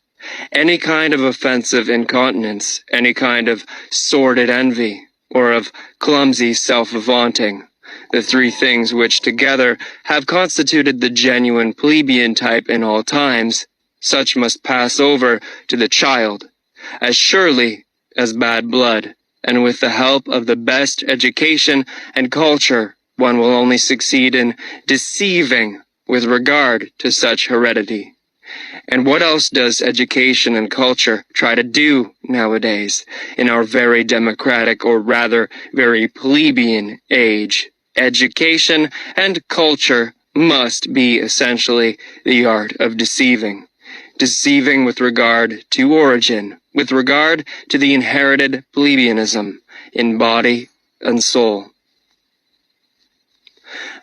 Any kind of offensive incontinence, any kind of sordid envy, or of clumsy self-vaunting, the three things which together have constituted the genuine plebeian type in all times, such must pass over to the child, as surely as bad blood, and with the help of the best education and culture, one will only succeed in deceiving with regard to such heredity. And what else does education and culture try to do nowadays, in our very democratic, or rather very plebeian age? Education and culture must be essentially the art of deceiving. Deceiving with regard to origin, with regard to the inherited plebeianism in body and soul.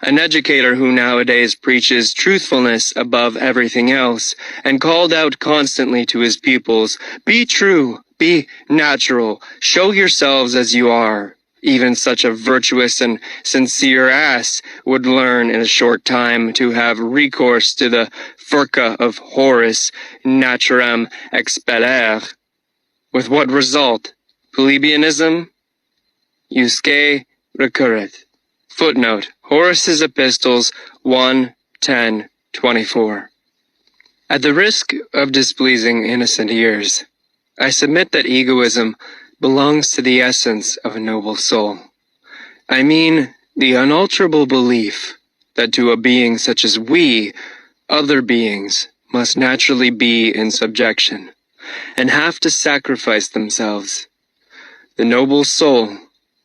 An educator who nowadays preaches truthfulness above everything else, and called out constantly to his pupils, "Be true, be natural, show yourselves as you are," even such a virtuous and sincere ass would learn in a short time to have recourse to the furca of Horace, naturem expellere. With what result? Plebeianism? Usque recurret. Footnote: Horace's Epistles 1:10-24. At the risk of displeasing innocent ears, I submit that egoism belongs to the essence of a noble soul. I mean the unalterable belief that to a being such as we, other beings must naturally be in subjection, and have to sacrifice themselves. The noble soul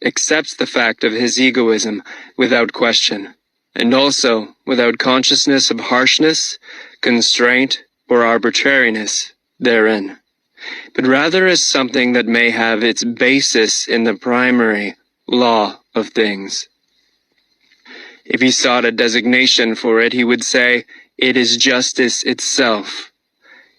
accepts the fact of his egoism without question, and also without consciousness of harshness, constraint, or arbitrariness therein, but rather as something that may have its basis in the primary law of things. If he sought a designation for it, he would say, "It is justice itself."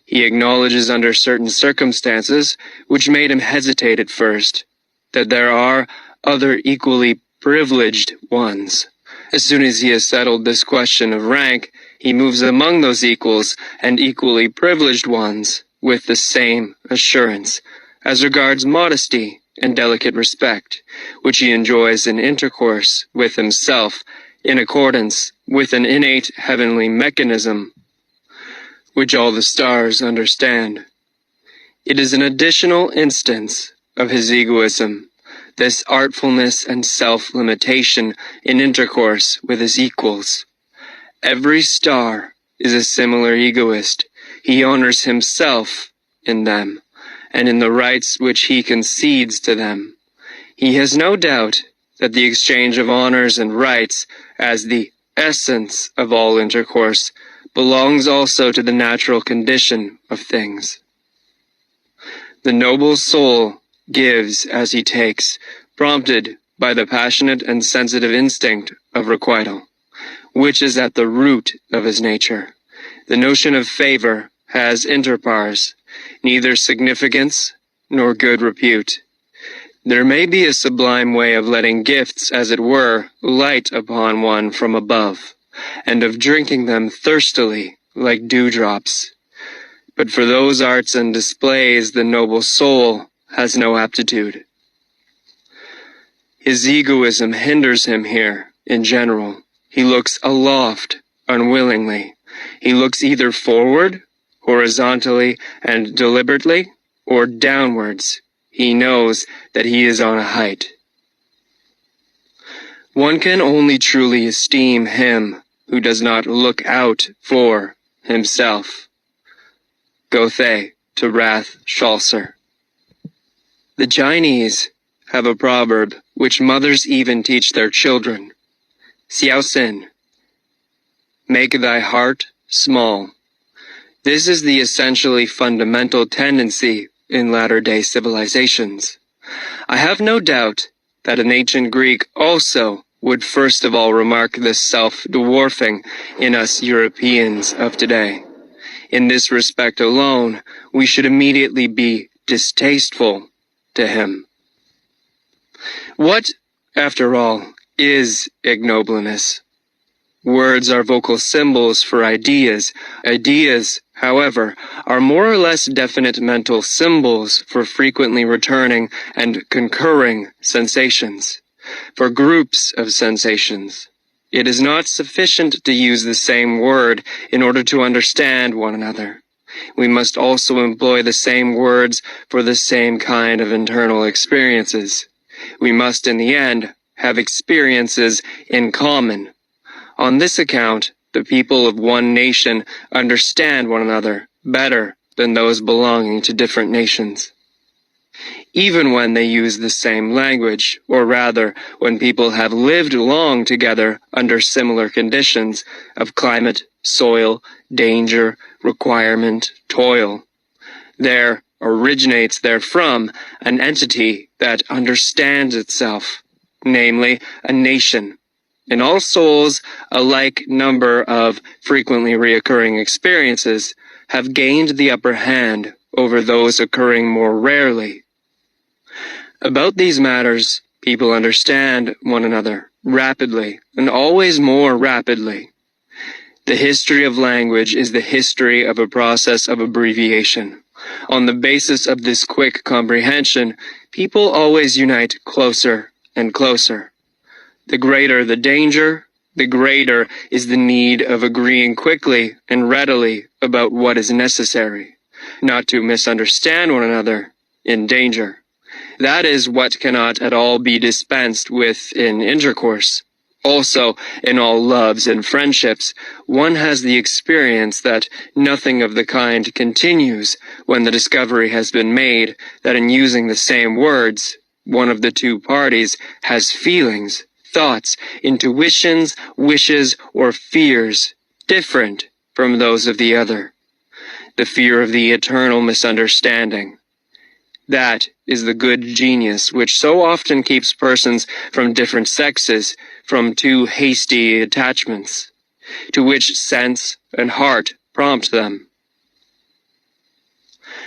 He acknowledges under certain circumstances, which made him hesitate at first, that there are other equally privileged ones. As soon as he has settled this question of rank, he moves among those equals and equally privileged ones with the same assurance, as regards modesty and delicate respect, which he enjoys in intercourse with himself in accordance with an innate heavenly mechanism, which all the stars understand. It is an additional instance of his egoism, this artfulness and self-limitation in intercourse with his equals. Every star is a similar egoist. He honors himself in them, and in the rights which he concedes to them. He has no doubt that the exchange of honors and rights, as the essence of all intercourse, belongs also to the natural condition of things. The noble soul gives as he takes, prompted by the passionate and sensitive instinct of requital, which is at the root of his nature. The notion of favor has interpars, neither significance nor good repute. There may be a sublime way of letting gifts, as it were, light upon one from above, and of drinking them thirstily like dewdrops. But for those arts and displays the noble soul has no aptitude. His egoism hinders him here, in general. He looks aloft, unwillingly. He looks either forward, horizontally and deliberately, or downwards. He knows that he is on a height. One can only truly esteem him who does not look out for himself. Goethe to Rath Schalzer. The Chinese have a proverb which mothers even teach their children. Xiao Xin, make thy heart small. This is the essentially fundamental tendency in latter-day civilizations. I have no doubt that an ancient Greek also would first of all remark this self-dwarfing in us Europeans of today. In this respect alone, we should immediately be distasteful to him. What, after all, is ignobleness? Words are vocal symbols for ideas. Ideas, however, are more or less definite mental symbols for frequently returning and concurring sensations, for groups of sensations. It is not sufficient to use the same word in order to understand one another. We must also employ the same words for the same kind of internal experiences. We must, in the end, have experiences in common. On this account, the people of one nation understand one another better than those belonging to different nations. Even when they use the same language, or rather, when people have lived long together under similar conditions of climate, soil, danger, requirement, toil, there originates therefrom an entity that understands itself, namely, a nation. In all souls, a like number of frequently reoccurring experiences have gained the upper hand over those occurring more rarely. About these matters, people understand one another rapidly, and always more rapidly. The history of language is the history of a process of abbreviation. On the basis of this quick comprehension, people always unite closer and closer. The greater the danger, the greater is the need of agreeing quickly and readily about what is necessary, not to misunderstand one another in danger. That is what cannot at all be dispensed with in intercourse. Also, in all loves and friendships, one has the experience that nothing of the kind continues when the discovery has been made that in using the same words, one of the two parties has feelings, thoughts, intuitions, wishes, or fears different from those of the other. The fear of the eternal misunderstanding. That is the good genius which so often keeps persons from different sexes from too hasty attachments, to which sense and heart prompt them,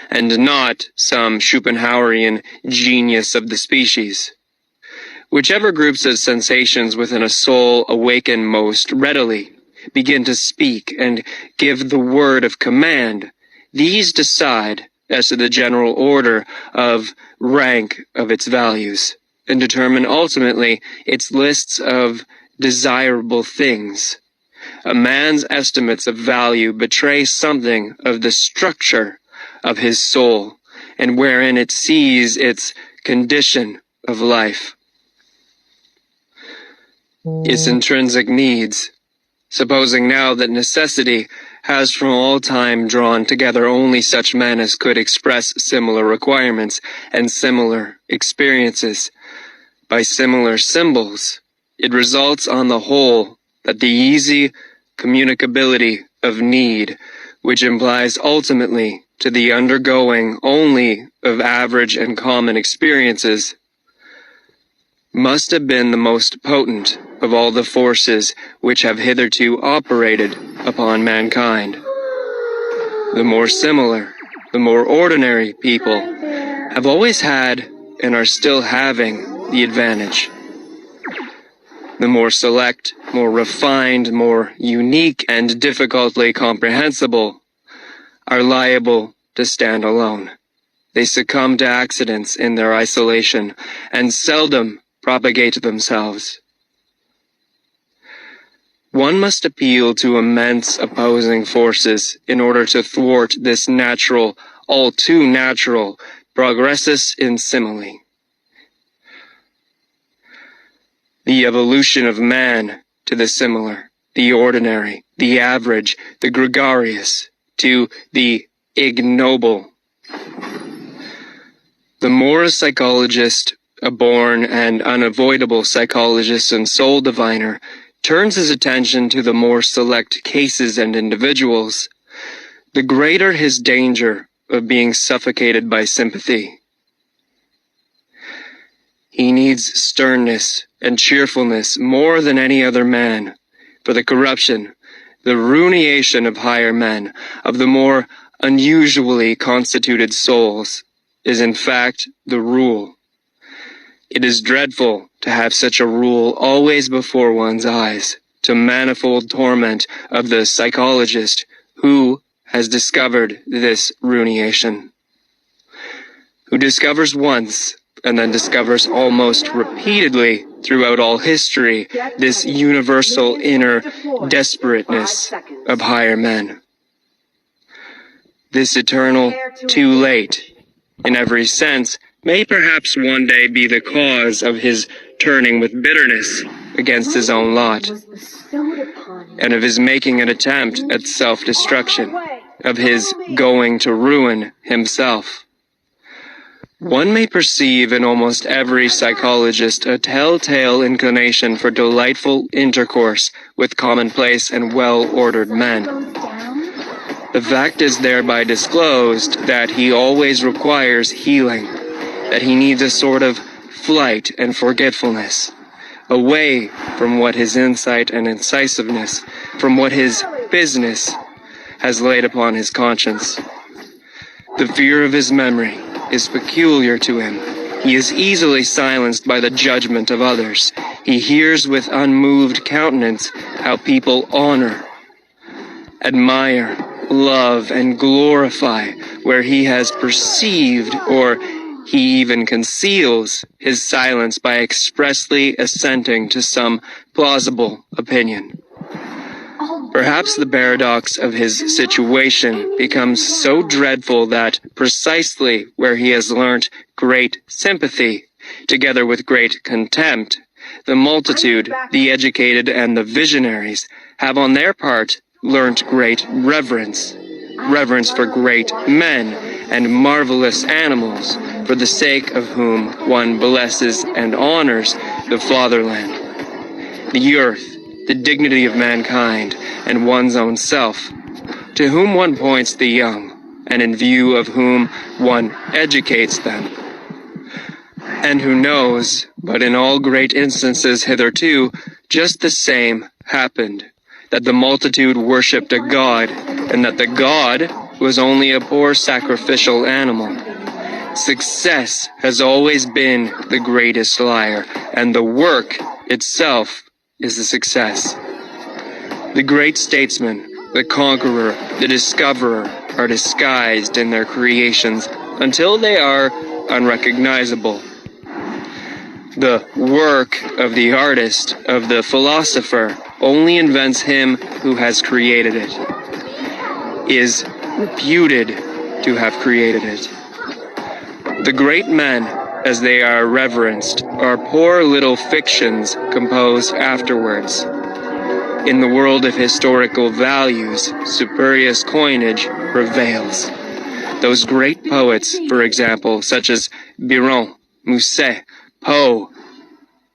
and not some Schopenhauerian genius of the species. Whichever groups of sensations within a soul awaken most readily, begin to speak and give the word of command, these decide as to the general order of rank of its values, and determine ultimately its lists of desirable things. A man's estimates of value betray something of the structure of his soul, and wherein it sees its condition of life. Its intrinsic needs, supposing now that necessity has from all time drawn together only such men as could express similar requirements and similar experiences by similar symbols, it results on the whole that the easy communicability of need, which implies ultimately to the undergoing only of average and common experiences, must have been the most potent of all the forces which have hitherto operated upon mankind. The more similar, the more ordinary people have always had and are still having the advantage. The more select, more refined, more unique, and difficultly comprehensible are liable to stand alone. They succumb to accidents in their isolation and seldom propagate themselves. One must appeal to immense opposing forces in order to thwart this natural, all too natural, progressus in simile. The evolution of man to the similar, the ordinary, the average, the gregarious, to the ignoble. The more a psychologist, a born and unavoidable psychologist and soul diviner, turns his attention to the more select cases and individuals, the greater his danger of being suffocated by sympathy. He needs sternness and cheerfulness more than any other man, for the corruption, the ruination of higher men, of the more unusually constituted souls, is in fact the rule. It is dreadful to have such a rule always before one's eyes, to manifold torment of the psychologist who has discovered this ruination, who discovers once and then discovers almost repeatedly throughout all history this universal inner desperateness of higher men. This eternal too late, in every sense, may perhaps one day be the cause of his turning with bitterness against his own lot, and of his making an attempt at self-destruction, of his going to ruin himself. One may perceive in almost every psychologist a telltale inclination for delightful intercourse with commonplace and well-ordered men. The fact is thereby disclosed that he always requires healing, that he needs a sort of flight and forgetfulness, away from what his insight and incisiveness, from what his business has laid upon his conscience. The fear of his memory is peculiar to him. He is easily silenced by the judgment of others. He hears with unmoved countenance how people honor, admire, love, and glorify where he has perceived, or he even conceals, his silence by expressly assenting to some plausible opinion. Perhaps the paradox of his situation becomes so dreadful that precisely where he has learnt great sympathy, together with great contempt, the multitude, the educated, and the visionaries have on their part learnt great reverence, reverence for great men and marvelous animals, for the sake of whom one blesses and honors the fatherland, the earth, the dignity of mankind, and one's own self, to whom one points the young, and in view of whom one educates them, and who knows, but in all great instances hitherto, just the same happened, that the multitude worshipped a god, and that the god was only a poor sacrificial animal. Success has always been the greatest liar, and the work itself is the success. The great statesman, the conqueror, the discoverer are disguised in their creations until they are unrecognizable. The work of the artist, of the philosopher, only invents him who has created it, is reputed to have created it. The great men, as they are reverenced, are poor little fictions composed afterwards. In the world of historical values, spurious coinage prevails. Those great poets, for example, such as Byron, Musset, Poe,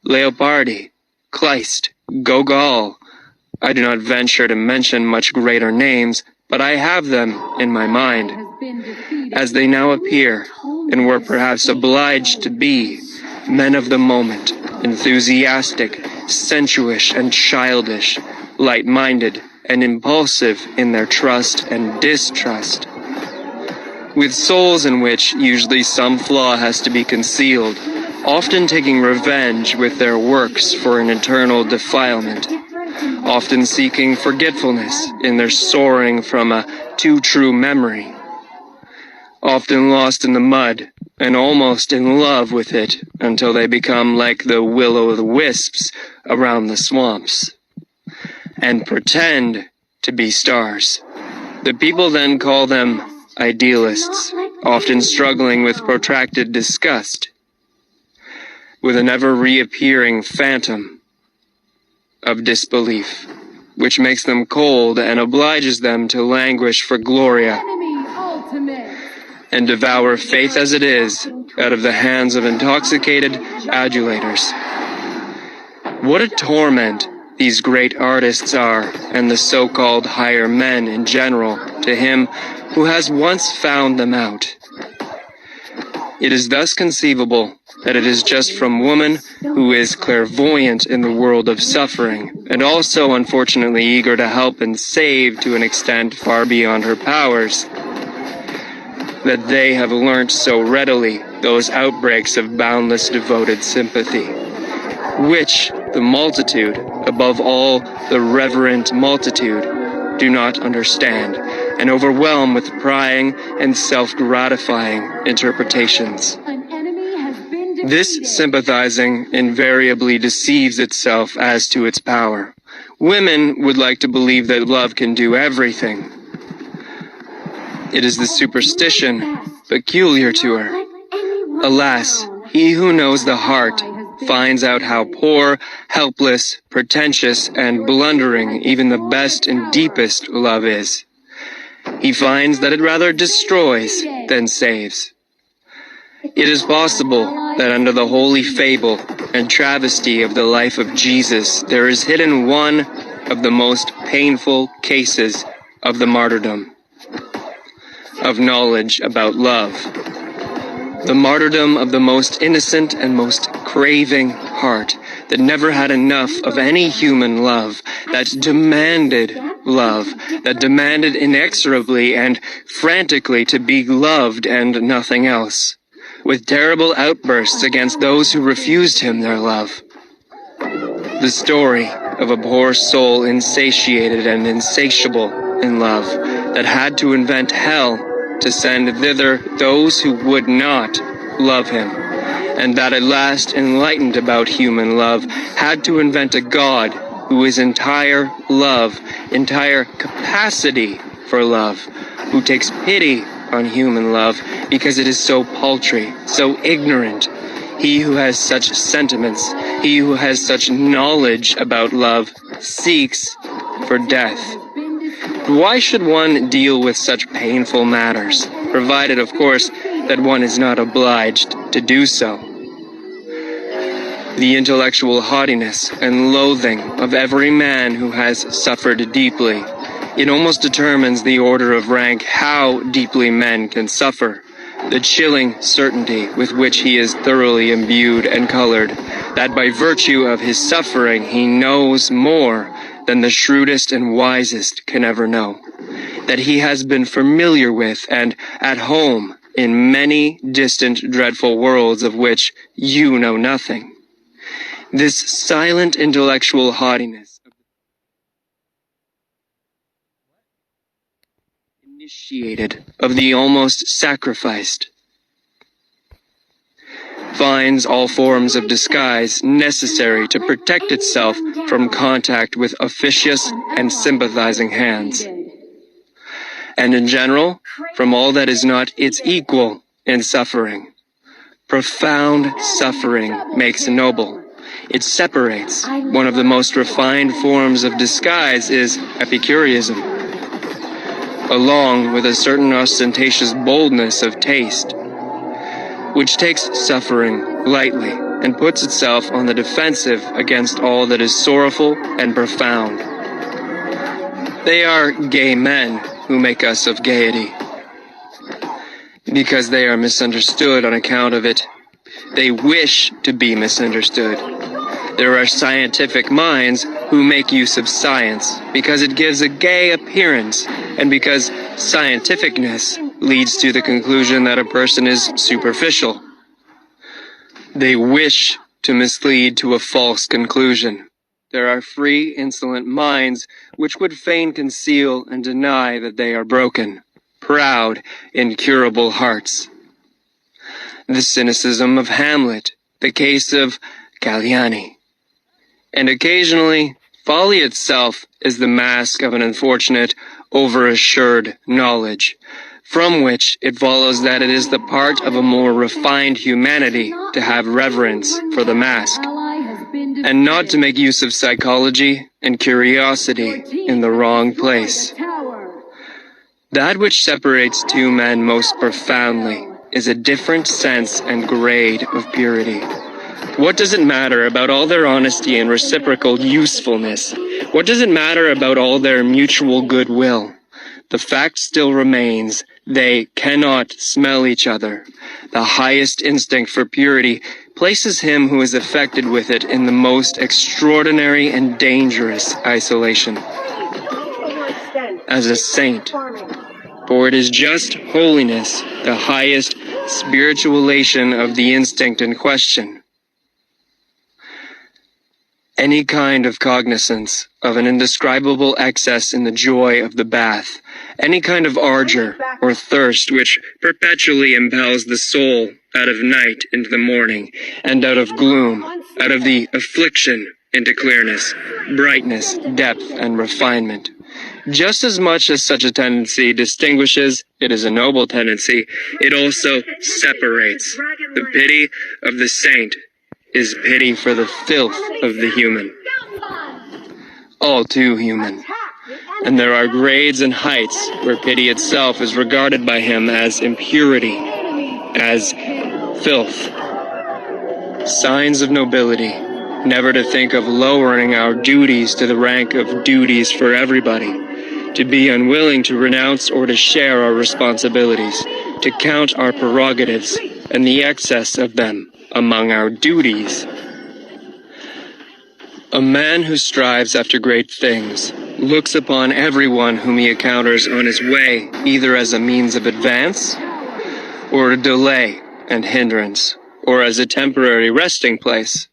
Leopardi, Kleist, Gogol. I do not venture to mention much greater names, but I have them in my mind, as they now appear, and were perhaps obliged to be, men of the moment, enthusiastic, sensuous and childish, light-minded and impulsive in their trust and distrust, with souls in which usually some flaw has to be concealed, often taking revenge with their works for an eternal defilement, often seeking forgetfulness in their soaring from a too true memory, often lost in the mud and almost in love with it until they become like the will-o'-the-wisps around the swamps, and pretend to be stars. The people then call them idealists, often struggling with protracted disgust, with an ever-reappearing phantom of disbelief, which makes them cold and obliges them to languish for Gloria, and devour faith as it is out of the hands of intoxicated adulators. What a torment these great artists are, and the so-called higher men in general, to him who has once found them out. It is thus conceivable that it is just from woman, who is clairvoyant in the world of suffering, and also unfortunately eager to help and save to an extent far beyond her powers, that they have learnt so readily those outbreaks of boundless devoted sympathy, which the multitude, above all the reverent multitude, do not understand, and overwhelm with prying and self-gratifying interpretations. This sympathizing invariably deceives itself as to its power. Women would like to believe that love can do everything. It is the superstition peculiar to her. Alas, he who knows the heart finds out how poor, helpless, pretentious, and blundering even the best and deepest love is. He finds that it rather destroys than saves. It is possible that under the holy fable and travesty of the life of Jesus there is hidden one of the most painful cases of the martyrdom of knowledge about love. The martyrdom of the most innocent and most craving heart that never had enough of any human love, that demanded love, that demanded inexorably and frantically to be loved and nothing else, with terrible outbursts against those who refused him their love. The story of a poor soul insatiated and insatiable in love, that had to invent hell to send thither those who would not love him, and that at last, enlightened about human love, had to invent a God who is entire love, entire capacity for love, who takes pity on human love because it is so paltry, so ignorant. He who has such sentiments, he who has such knowledge about love, seeks for death. Why should one deal with such painful matters, provided, of course, that one is not obliged to do so? The intellectual haughtiness and loathing of every man who has suffered deeply, it almost determines the order of rank how deeply men can suffer. The chilling certainty with which he is thoroughly imbued and colored, that by virtue of his suffering he knows more than the shrewdest and wisest can ever know, that he has been familiar with and at home in many distant dreadful worlds of which you know nothing. This silent intellectual haughtiness, initiated of the almost sacrificed. finds all forms of disguise necessary to protect itself from contact with officious and sympathizing hands. And in general, from all that is not its equal in suffering. Profound suffering makes noble. It separates. One of the most refined forms of disguise is Epicureanism, along with a certain ostentatious boldness of taste, which takes suffering lightly and puts itself on the defensive against all that is sorrowful and profound. They are gay men who make us of gaiety. Because they are misunderstood on account of it, they wish to be misunderstood. There are scientific minds who make use of science because it gives a gay appearance and because scientificness leads to the conclusion that a person is superficial. They wish to mislead to a false conclusion. There are free, insolent minds which would fain conceal and deny that they are broken, proud, incurable hearts. The cynicism of Hamlet, the case of Galliani. And occasionally, folly itself is the mask of an unfortunate, overassured knowledge, from which it follows that it is the part of a more refined humanity to have reverence for the mask, and not to make use of psychology and curiosity in the wrong place. That which separates two men most profoundly is a different sense and grade of purity. What does it matter about all their honesty and reciprocal usefulness? What does it matter about all their mutual goodwill? The fact still remains, they cannot smell each other. The highest instinct for purity places him who is affected with it in the most extraordinary and dangerous isolation. As a saint, for it is just holiness, the highest spiritualization of the instinct in question. Any kind of cognizance of an indescribable excess in the joy of the bath, any kind of ardor or thirst which perpetually impels the soul out of night into the morning, and out of gloom, out of the affliction into clearness, brightness, depth, and refinement. Just as much as such a tendency distinguishes, it is a noble tendency, it also separates. The pity of the saint is pity for the filth of the human. All too human. And there are grades and heights where pity itself is regarded by him as impurity, as filth. Signs of nobility. Never to think of lowering our duties to the rank of duties for everybody. To be unwilling to renounce or to share our responsibilities. To count our prerogatives and the excess of them among our duties. A man who strives after great things looks upon everyone whom he encounters on his way either as a means of advance, or a delay and hindrance, or as a temporary resting place.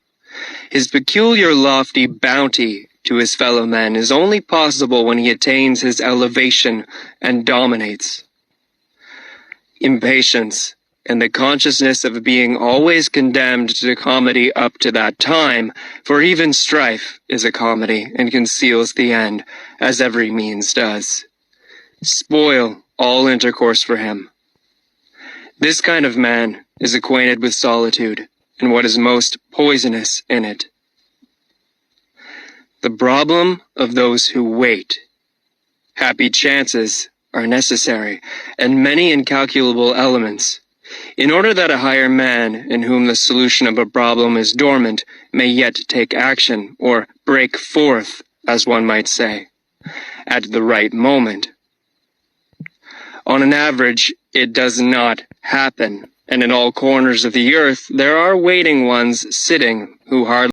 His peculiar lofty bounty to his fellow men is only possible when he attains his elevation and dominates. Impatience and the consciousness of being always condemned to comedy up to that time, for even strife is a comedy and conceals the end, as every means does. Spoil all intercourse for him. This kind of man is acquainted with solitude, and what is most poisonous in it. The problem of those who wait. Happy chances are necessary, and many incalculable elements, in order that a higher man, in whom the solution of a problem is dormant, may yet take action, or break forth, as one might say, at the right moment. On an average, it does not happen, and in all corners of the earth there are waiting ones sitting who hardly